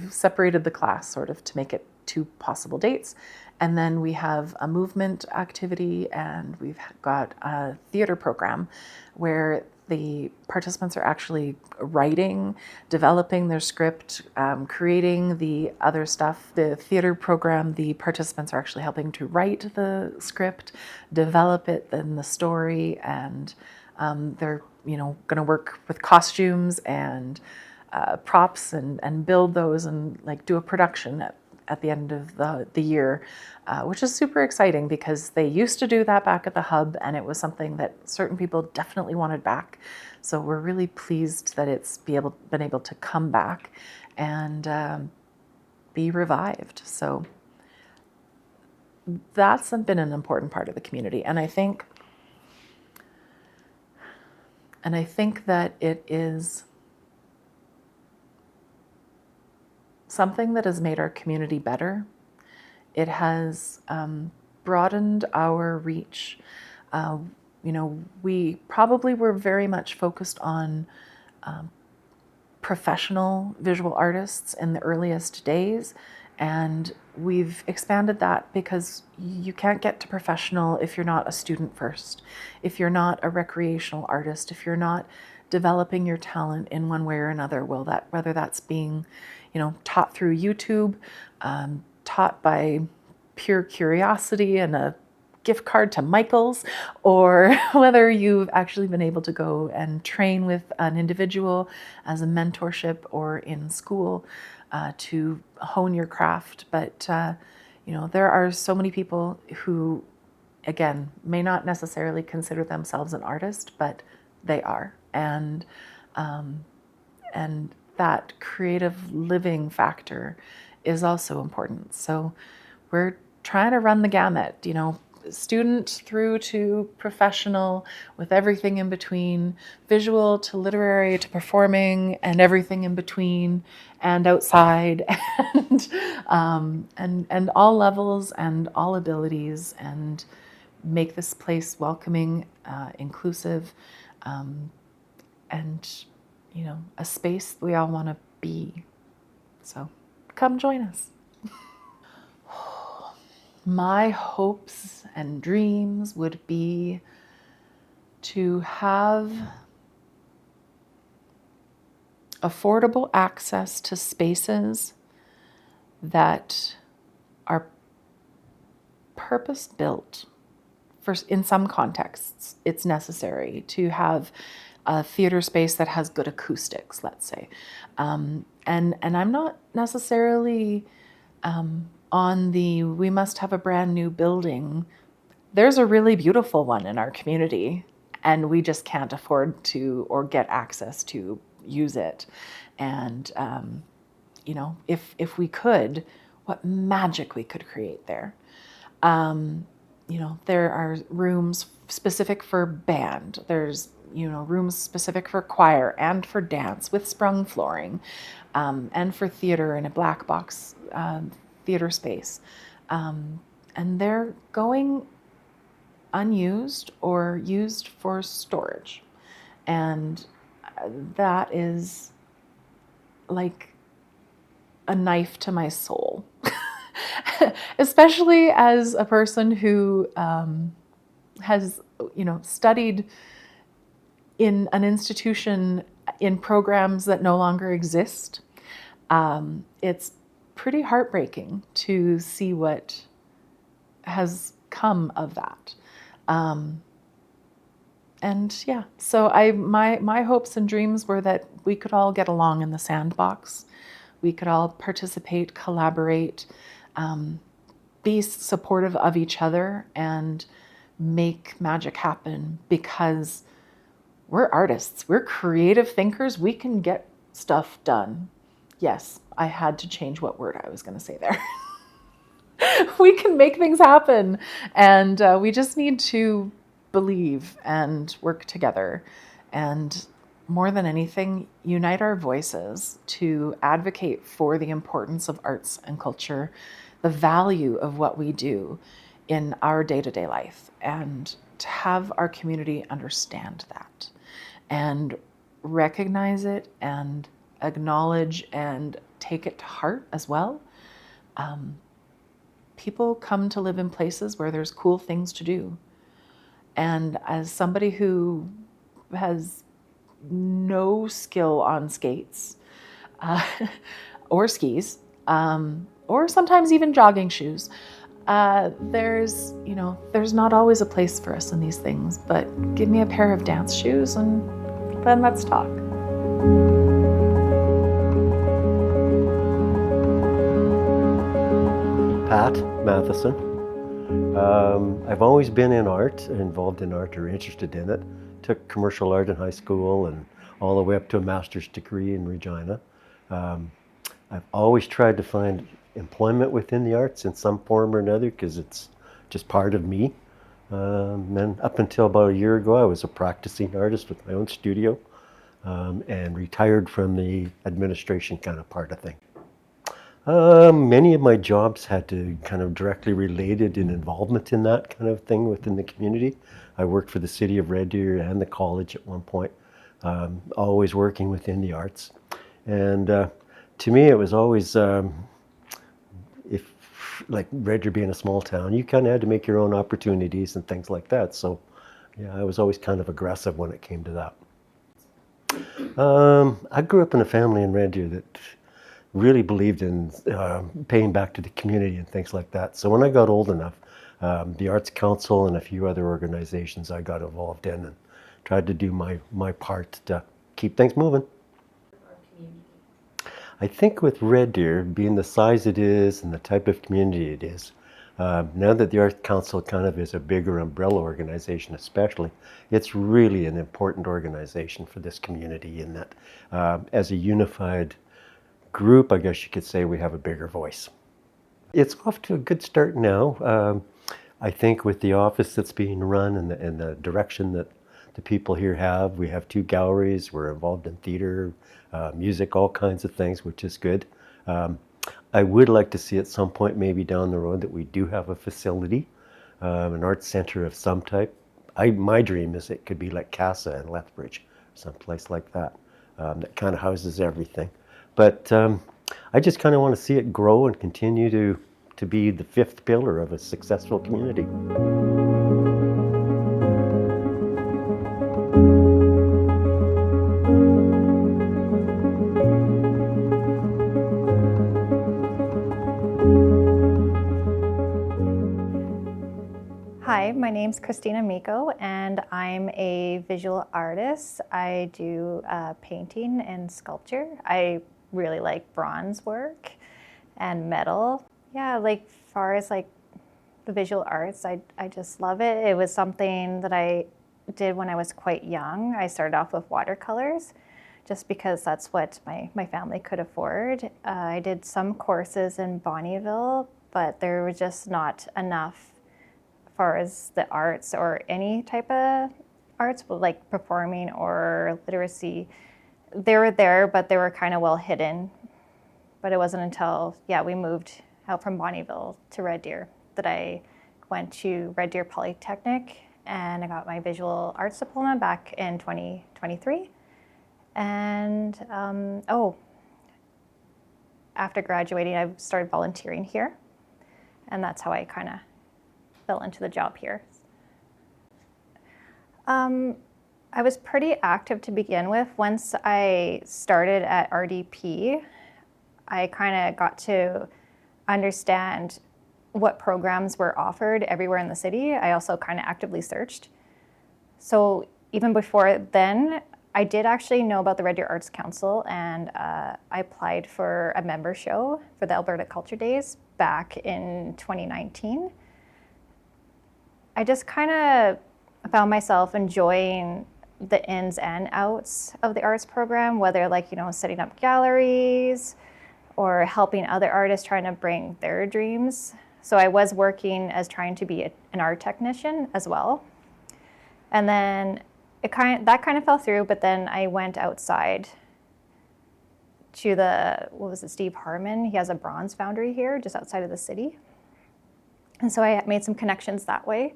separated the class sort of to make it 2 possible dates. And then we have a movement activity, and we've got a theater program where the participants are actually writing, developing their script, creating the other stuff. The theater program, the participants are actually helping to write the script, develop it, then the story, and they're going to work with costumes and props and build those and like do a production at the end of the year, which is super exciting because they used to do that back at the hub, and it was something that certain people definitely wanted back. So we're really pleased that it's been able to come back and be revived. So that's been an important part of the community, and I think that it is something that has made our community better. It has broadened our reach. We probably were very much focused on professional visual artists in the earliest days, and we've expanded that because you can't get to professional if you're not a student first, if you're not a recreational artist, if you're not developing your talent in one way or another, whether that's being, taught through YouTube, taught by pure curiosity and a gift card to Michael's, or whether you've actually been able to go and train with an individual as a mentorship or in school to hone your craft. But, there are so many people who, again, may not necessarily consider themselves an artist, but they are. And that creative living factor is also important. So we're trying to run the gamut, student through to professional, with everything in between, visual to literary to performing, and everything in between, and outside, and all levels and all abilities, and make this place welcoming, inclusive, and a space we all want to be. So come join us. My hopes and dreams would be to have affordable access to spaces that are purpose-built. In some contexts, it's necessary to have a theater space that has good acoustics, let's say. And I'm not necessarily on we must have a brand new building. There's a really beautiful one in our community, and we just can't afford to or get access to use it. And, if we could, what magic we could create there. There are rooms specific for band. There's, rooms specific for choir and for dance with sprung flooring, and for theater in a black box theater space. And they're going unused or used for storage. And that is like a knife to my soul. Especially as a person who has, studied in an institution in programs that no longer exist. It's pretty heartbreaking to see what has come of that. So my hopes and dreams were that we could all get along in the sandbox. We could all participate, collaborate, be supportive of each other, and make magic happen, because we're artists. We're creative thinkers. We can get stuff done. Yes, I had to change what word I was going to say there. We can make things happen, and we just need to believe and work together, and more than anything, unite our voices to advocate for the importance of arts and culture, the value of what we do in our day-to-day life, and to have our community understand that and recognize it and acknowledge and take it to heart as well. People come to live in places where there's cool things to do. And as somebody who has no skill on skates or skis, or sometimes even jogging shoes, there's not always a place for us in these things, but give me a pair of dance shoes and then let's talk. Pat Matheson. I've always been in art, involved in art or interested in it. Took commercial art in high school and all the way up to a master's degree in Regina. I've always tried to find employment within the arts in some form or another because it's just part of me. And up until about a year ago, I was a practicing artist with my own studio and retired from the administration kind of part of thing. Many of my jobs had to kind of directly related in involvement in that kind of thing within the community. I worked for the city of Red Deer and the college at one point, always working within the arts. And to me, it was always, if like Red Deer being a small town, you kind of had to make your own opportunities and things like that. So yeah, I was always kind of aggressive when it came to that. I grew up in a family in Red Deer that really believed in paying back to the community and things like that. So when I got old enough, the Arts Council and a few other organizations I got involved in and tried to do my part to keep things moving. I think with Red Deer being the size it is and the type of community it is, now that the Arts Council kind of is a bigger umbrella organization especially, it's really an important organization for this community in that as a unified group, I guess you could say we have a bigger voice. It's off to a good start now. I think with the office that's being run and the direction that the people here have, we have 2 galleries, we're involved in theater, music, all kinds of things, which is good. I would like to see at some point maybe down the road that we do have a facility, an arts center of some type. My dream is it could be like CASA in Lethbridge, someplace like that, that kind of houses everything. But I just kind of want to see it grow and continue to be the 5th pillar of a successful community. Hi, my name's Christina Miko, and I'm a visual artist. I do painting and sculpture. I really like bronze work and metal. Yeah, like far as like the visual arts, I just love it. It was something that I did when I was quite young. I started off with watercolors just because that's what my family could afford. I did some courses in Bonnyville, but there was just not enough as far as the arts or any type of arts, like performing or literacy. They were there, but they were kind of well hidden. But it wasn't until, we moved out from Bonnyville to Red Deer that I went to Red Deer Polytechnic and I got my visual arts diploma back in 2023. And after graduating, I started volunteering here. And that's how I kind of fell into the job here. I was pretty active to begin with. Once I started at RDP, I kind of got to understand what programs were offered everywhere in the city. I also kind of actively searched. So even before then, I did actually know about the Red Deer Arts Council, and I applied for a member show for the Alberta Culture Days back in 2019. I just kind of found myself enjoying the ins and outs of the arts program, whether setting up galleries or helping other artists trying to bring their dreams. So I was working as trying to be an art technician as well. And then that kind of fell through, but then I went outside to Steve Harmon. He has a bronze foundry here just outside of the city. And so I made some connections that way.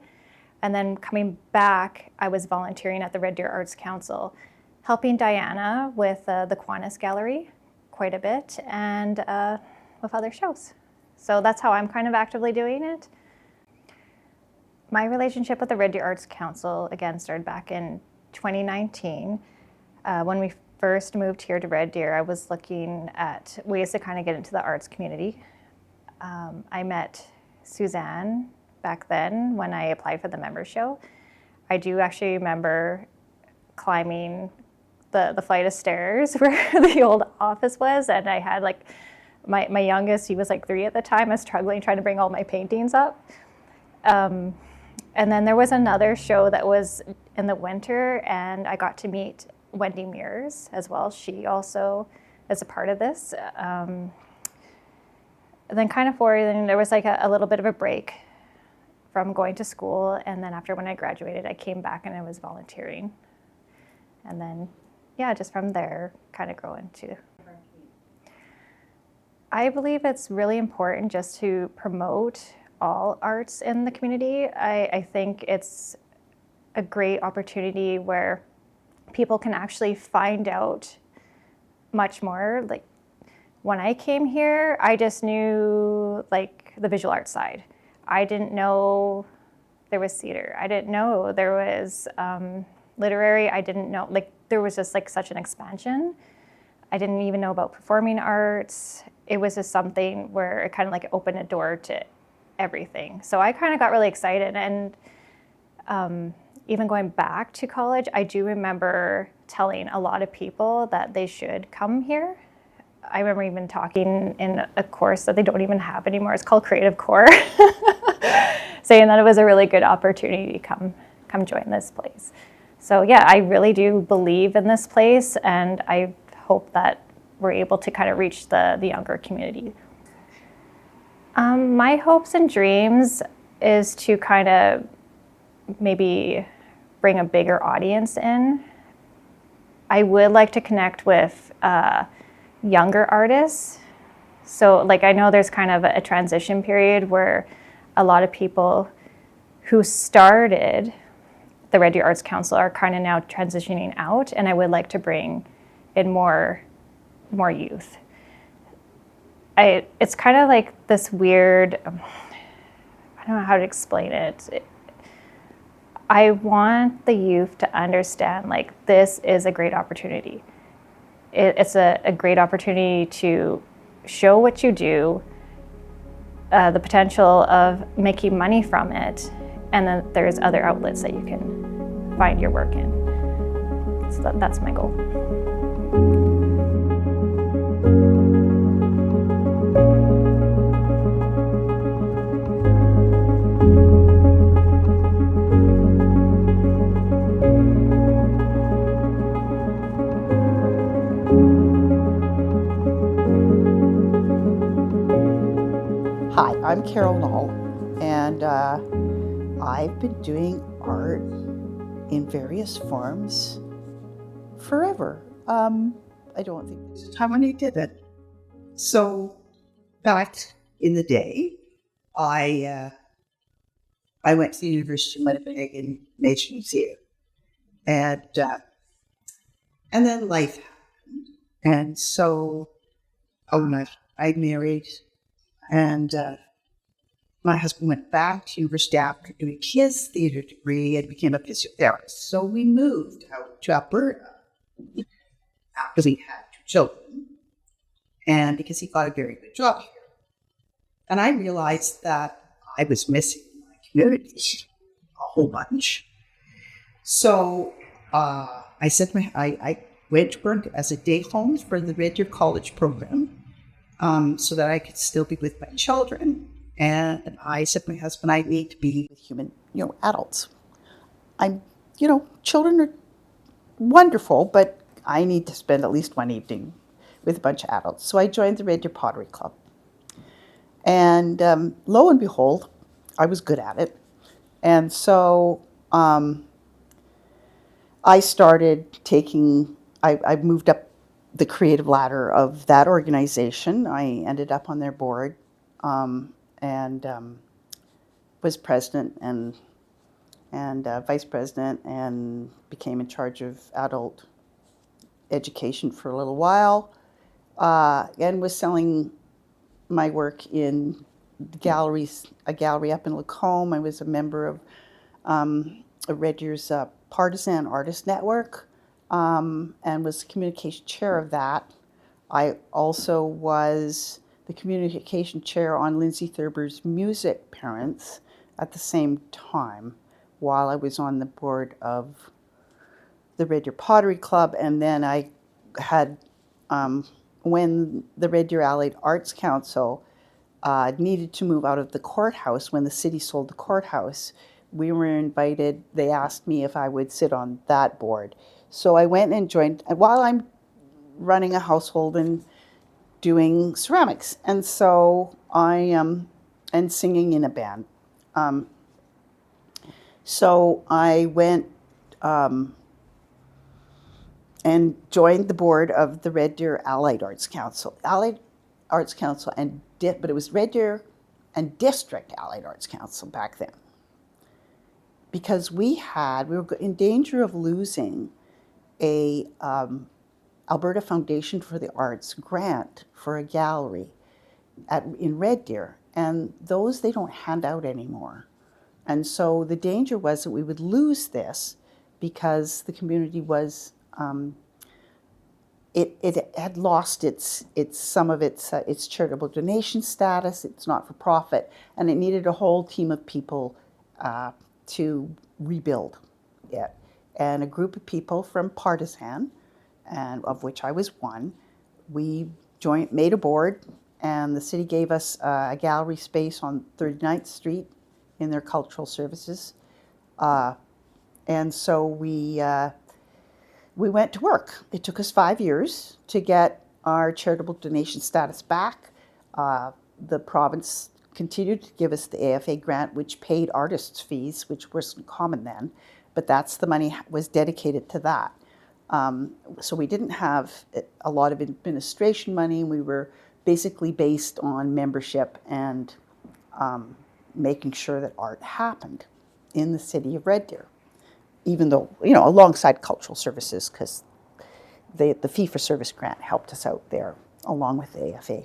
And then coming back, I was volunteering at the Red Deer Arts Council, helping Diana with the Kiwanis Gallery quite a bit and with other shows. So that's how I'm kind of actively doing it. My relationship with the Red Deer Arts Council, again, started back in 2019. When we first moved here to Red Deer, I was looking at ways to kind of get into the arts community. I met Suzanne back then when I applied for the member show. I do actually remember climbing the flight of stairs where the old office was, and I had My youngest, he was like 3 at the time, I was struggling trying to bring all my paintings up. And then there was another show that was in the winter, and I got to meet Wendy Mears as well. She also is a part of this. And then kind of then there was like a little bit of a break from going to school, and then after when I graduated, I came back and I was volunteering. And then, yeah, just from there, kind of growing to. I believe it's really important just to promote all arts in the community. I think it's a great opportunity where people can actually find out much more. Like when I came here, I just knew like the visual arts side. I didn't know there was theater. I didn't know there was literary. I didn't know, like there was just like such an expansion. I didn't even know about performing arts. It was just something where it kind of like opened a door to everything. So I kind of got really excited, and even going back to college, I do remember telling a lot of people that they should come here. I remember even talking in a course that they don't even have anymore. It's called Creative Core, saying that it was a really good opportunity to come join this place. So yeah, I really do believe in this place, and I hope that we're able to kind of reach the younger community. My hopes and dreams is to kind of maybe bring a bigger audience in. I would like to connect with younger artists. So like I know there's kind of a transition period where a lot of people who started the Red Deer Arts Council are kind of now transitioning out, and I would like to bring in more youth. It's kind of like this weird, I don't know how to explain it. I want the youth to understand like this is a great opportunity. It's a great opportunity to show what you do, the potential of making money from it, and then there's other outlets that you can find your work in. So that's my goal. Hi, I'm Carol Knoll, and I've been doing art in various forms forever. I don't think there's a time when I did it. So back in the day, I went to the University of Winnipeg and majored in theatre, and then life happened, and so I married. And my husband went back to university after doing his theatre degree and became a physiotherapist. So we moved out to Alberta after we had 2 children, and because he got a very good job here. And I realized that I was missing my community a whole bunch. So I went to work as a day home for the Red Deer College program. So that I could still be with my children. And I said to my husband, I need to be with human, adults. Children are wonderful, but I need to spend at least one evening with a bunch of adults. So I joined the Red Deer Pottery Club. And lo and behold, I was good at it. And so I moved up the creative ladder of that organization. I ended up on their board and was president and vice president, and became in charge of adult education for a little while, and was selling my work in a gallery up in Lacombe. I was a member of Red Deer's Partisan Artist Network, and was the communication chair of that. I also was the communication chair on Lindsay Thurber's Music Parents at the same time, while I was on the board of the Red Deer Pottery Club. And then I had when the Red Deer Allied Arts Council needed to move out of the courthouse, when the city sold the courthouse, we were invited. They asked me if I would sit on that board. So I went and joined, while I'm running a household and doing ceramics. And so I am, and singing in a band. So I went and joined the board of the Red Deer Allied Arts Council. Allied Arts Council, but it was Red Deer and District Allied Arts Council back then. Because we were in danger of losing a Alberta Foundation for the Arts grant for a gallery in Red Deer, and those they don't hand out anymore. And so the danger was that we would lose this because the community was it had lost some of its charitable donation status. It's not for profit, and it needed a whole team of people to rebuild it. And a group of people from Partisan, and of which I was one, we made a board, and the city gave us a gallery space on 39th Street in their cultural services. And so we went to work. It took us 5 years to get our charitable donation status back. The province continued to give us the AFA grant, which paid artists' fees, which wasn't common then, but the money was dedicated to that. So we didn't have a lot of administration money. We were basically based on membership and making sure that art happened in the city of Red Deer, even though, alongside cultural services, because the fee-for-service grant helped us out there along with the AFA.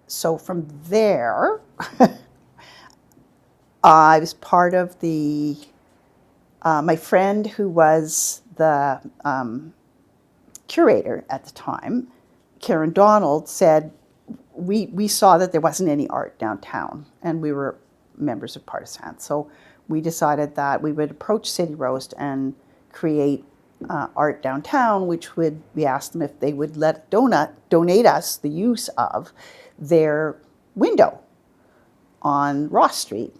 So from there, I was part of my friend who was the curator at the time, Karen Donald, said, we saw that there wasn't any art downtown, and we were members of Partisan. So we decided that we would approach City Roast and create art downtown, we asked them if they would donate us the use of their window on Ross Street,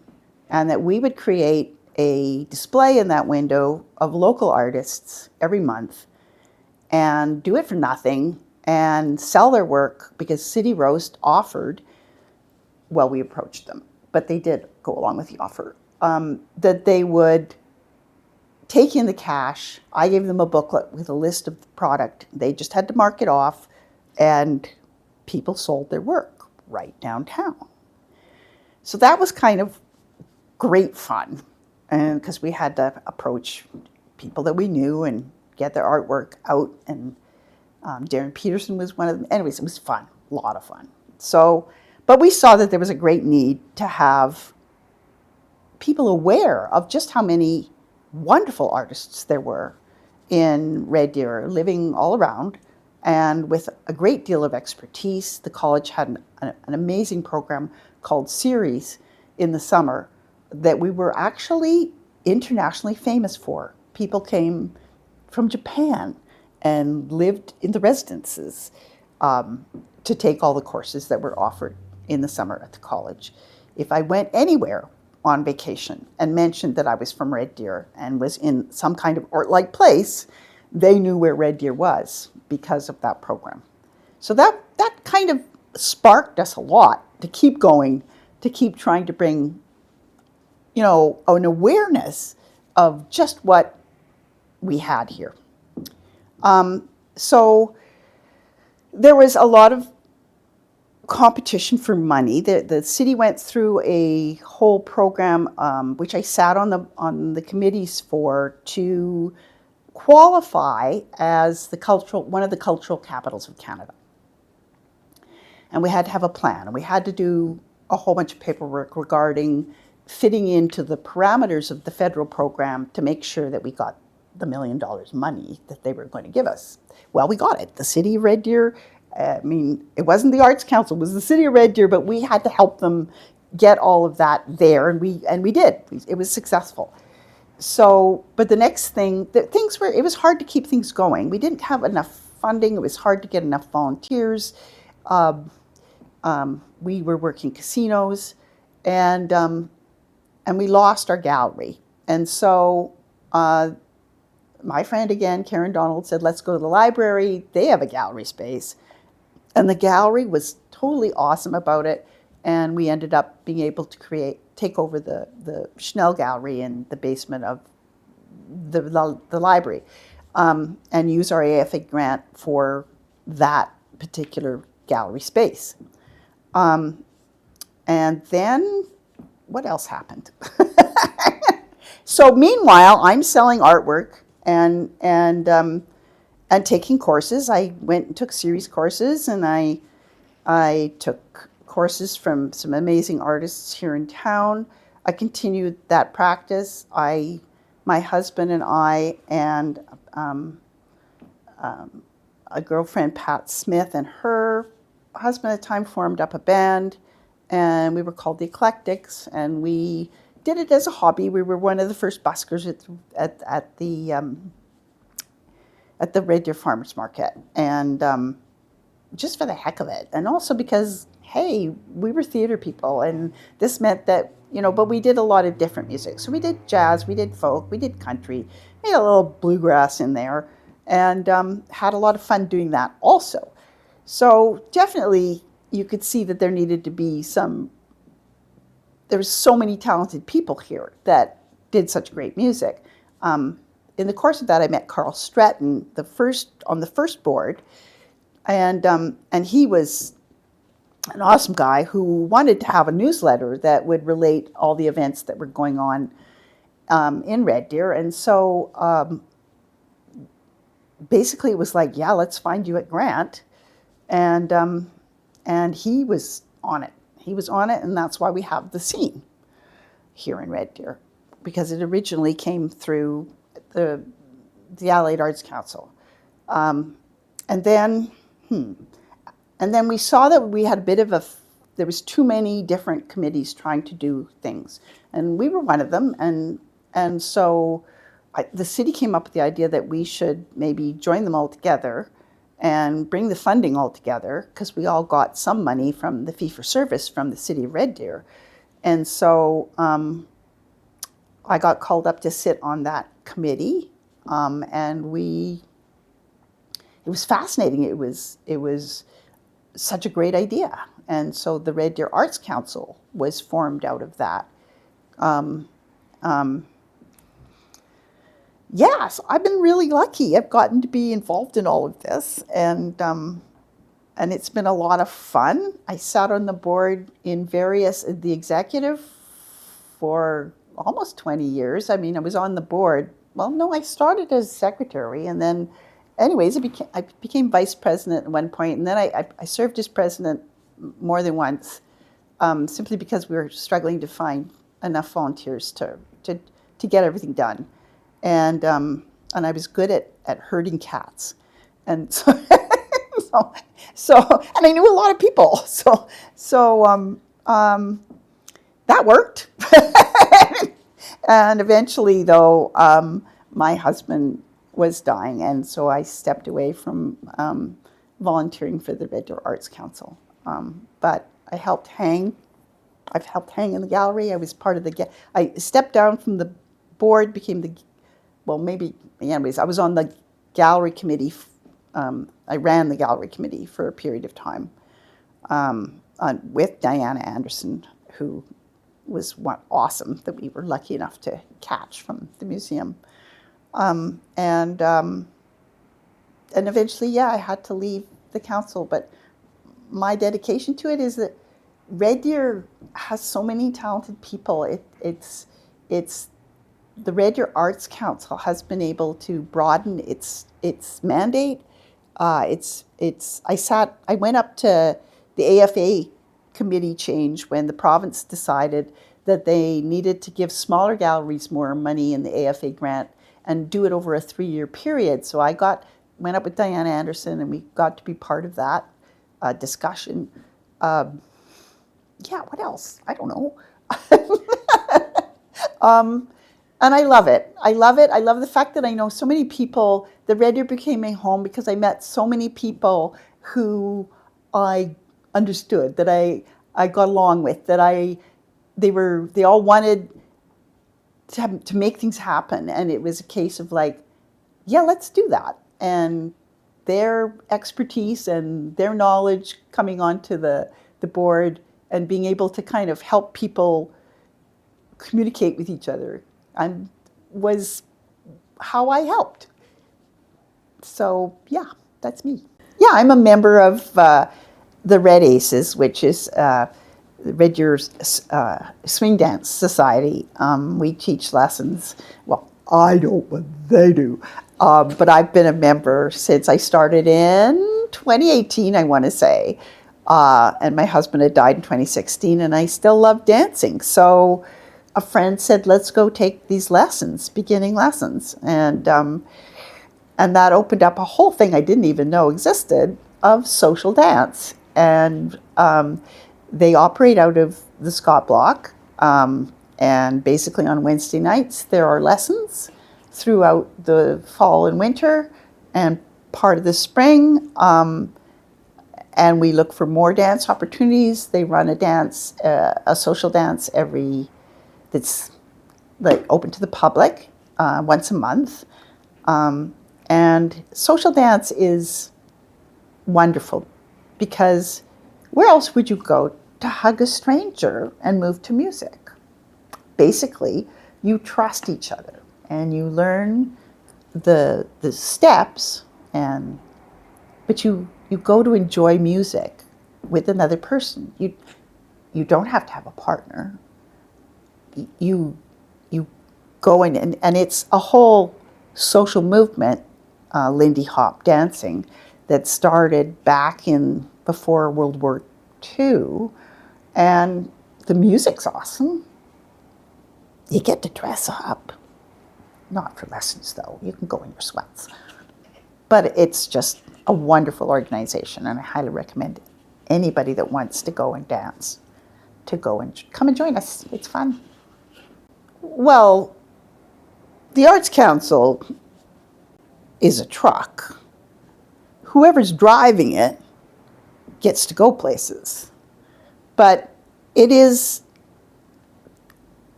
and that we would create a display in that window of local artists every month and do it for nothing and sell their work, because City Roast offered, well, we approached them, but they did go along with the offer, that they would take in the cash. I gave them a booklet with a list of the product. They just had to mark it off, and people sold their work right downtown. So that was kind of great fun, and because we had to approach people that we knew and get their artwork out, and Darren Peterson was one of them. Anyways, it was fun, a lot of fun. So, but we saw that there was a great need to have people aware of just how many wonderful artists there were in Red Deer, living all around, and with a great deal of expertise. The college had an amazing program called Series in the summer that we were actually internationally famous for. People came from Japan and lived in the residences to take all the courses that were offered in the summer at the college. If I went anywhere on vacation and mentioned that I was from Red Deer and was in some kind of art-like place, they knew where Red Deer was because of that program. So that kind of sparked us a lot to keep going, to keep trying to bring, an awareness of just what we had here. So there was a lot of competition for money. The city went through a whole program, which I sat on the committees for, to qualify as one of the cultural capitals of Canada. And we had to have a plan, and we had to do a whole bunch of paperwork regarding fitting into the parameters of the federal program to make sure that we got the $1 million money that they were going to give us. Well, we got it. The city of Red Deer, it wasn't the Arts Council, it was the city of Red Deer, but we had to help them get all of that there, and we did. It was successful. So, but the next thing, it was hard to keep things going. We didn't have enough funding. It was hard to get enough volunteers. We were working casinos, and we lost our gallery. And so my friend again, Karen Donald, said, let's go to the library. They have a gallery space. And the gallery was totally awesome about it. And we ended up being able to take over the Schnell Gallery in the basement of the library, and use our AFA grant for that particular gallery space. And then what else happened? So meanwhile, I'm selling artwork and taking courses. I went and took series courses, and I took courses from some amazing artists here in town. I continued that practice. My husband and I and a girlfriend, Pat Smith, and her husband at the time formed up a band, and we were called the Eclectics, and we did it as a hobby. We were one of the first buskers at the Red Deer Farmers Market, and just for the heck of it, and also because, hey, we were theater people, and this meant that, but we did a lot of different music. So we did jazz, we did folk, we did country, made a little bluegrass in there, and had a lot of fun doing that also. So definitely you could see that there needed to be there was so many talented people here that did such great music. In the course of that, I met Carl Stratton on the first board, and he was an awesome guy who wanted to have a newsletter that would relate all the events that were going on in Red Deer. And so basically it was like, yeah, let's find you a grant. And he was on it. He was on it, and that's why we have the scene here in Red Deer, because it originally came through the Allied Arts Council. And then we saw that we had a bit of there was too many different committees trying to do things. And we were one of them. And so the city came up with the idea that we should maybe join them all together and bring the funding all together, because we all got some money from the fee-for-service from the city of Red Deer. And so I got called up to sit on that committee, and it was fascinating. It was such a great idea. And so the Red Deer Arts Council was formed out of that. Yes, I've been really lucky. I've gotten to be involved in all of this, and it's been a lot of fun. I sat on the board the executive for almost 20 years. I mean, I was on the board. Well, no, I started as secretary, and then, anyways, I became vice president at one point, and then I served as president more than once, simply because we were struggling to find enough volunteers to get everything done. And I was good at herding cats, and so and I knew a lot of people, so that worked. And eventually, though, my husband was dying, and so I stepped away from volunteering for the Red Deer Arts Council. But I helped hang. I've helped hang in the gallery. I was part of I stepped down from the board, became anyways, I was on the gallery committee. I ran the gallery committee for a period of time with Diana Anderson, who was awesome that we were lucky enough to catch from the museum. And eventually, yeah, I had to leave the council, but my dedication to it is that Red Deer has so many talented people. It's the Red Deer Arts Council has been able to broaden its mandate. I went up to the AFA committee change when the province decided that they needed to give smaller galleries more money in the AFA grant and do it over a 3-year period. So I went up with Diana Anderson, and we got to be part of that discussion. Yeah, what else? I don't know. And I love it. I love it. I love the fact that I know so many people. The Red Deer became my home because I met so many people who I understood, that I got along with, that they all wanted to make things happen. And it was a case of like, yeah, let's do that. And their expertise and their knowledge coming onto the board and being able to kind of help people communicate with each other was how I helped. So yeah, that's me. Yeah, I'm a member of the Red Aces, which is the Red Deer Swing Dance Society. We teach lessons. Well, I don't, but they do. But I've been a member since I started in 2018, I want to say. And my husband had died in 2016, and I still love dancing. So a friend said, let's go take these lessons, beginning lessons. And that opened up a whole thing I didn't even know existed of social dance. And they operate out of the Scott Block. And basically on Wednesday nights, there are lessons throughout the fall and winter and part of the spring. And we look for more dance opportunities. They run a social dance that's like open to the public once a month. And social dance is wonderful because where else would you go to hug a stranger and move to music? Basically, you trust each other and you learn the steps, but you go to enjoy music with another person. You don't have to have a partner. You go in, and it's a whole social movement, Lindy Hop dancing, that started back in before World War II, and the music's awesome. You get to dress up, not for lessons though. You can go in your sweats, but it's just a wonderful organization, and I highly recommend anybody that wants to go and dance to go and come and join us. It's fun. Well, the Arts Council is a truck. Whoever's driving it gets to go places. But it is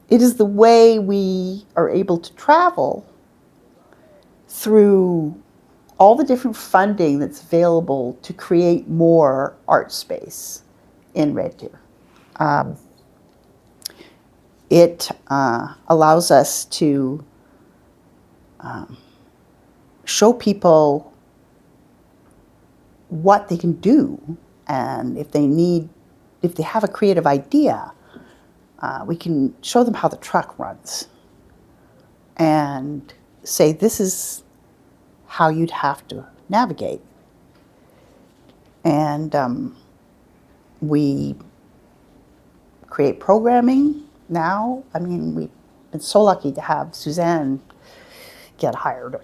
the way we are able to travel through all the different funding that's available to create more art space in Red Deer. It allows us to show people what they can do, and if they have a creative idea, we can show them how the truck runs and say, this is how you'd have to navigate. And we create programming now. I mean, we've been so lucky to have Suzanne get hired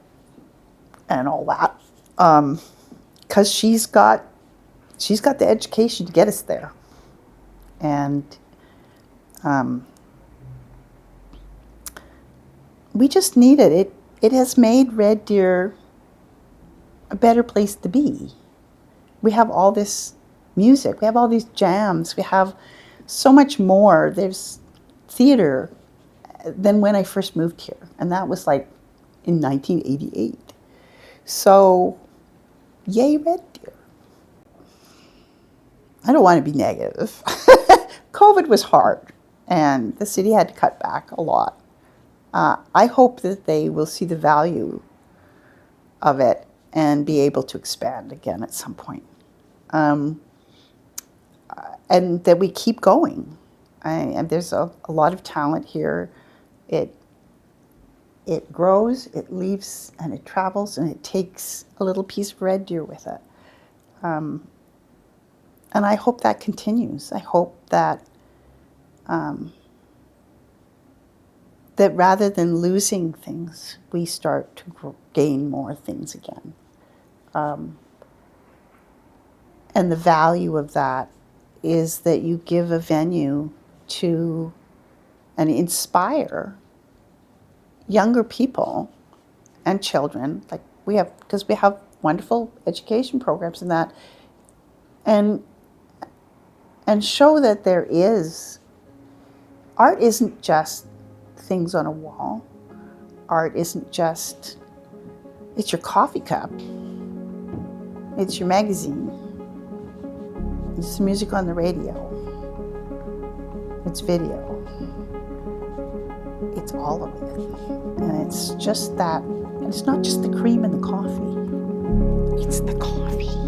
and all that, because she's got the education to get us there. And we just need it. It has made Red Deer a better place to be. We have all this music. We have all these jams. We have so much more. There's theater than when I first moved here. And that was like in 1988. So, yay, Red Deer. I don't want to be negative. COVID was hard, and the city had to cut back a lot. I hope that they will see the value of it and be able to expand again at some point. And that we keep going. And there's a lot of talent here. It grows, it leaves, and it travels, and it takes a little piece of Red Deer with it. And I hope that continues. I hope that that rather than losing things, we start to gain more things again. And the value of that is that you give a venue to and inspire younger people and children, like because we have wonderful education programs in that, and show that art isn't just things on a wall. Art isn't just, it's your coffee cup. It's your magazine. It's the music on the radio. It's video. It's all of it. And it's just that, and it's not just the cream in the coffee. It's the coffee.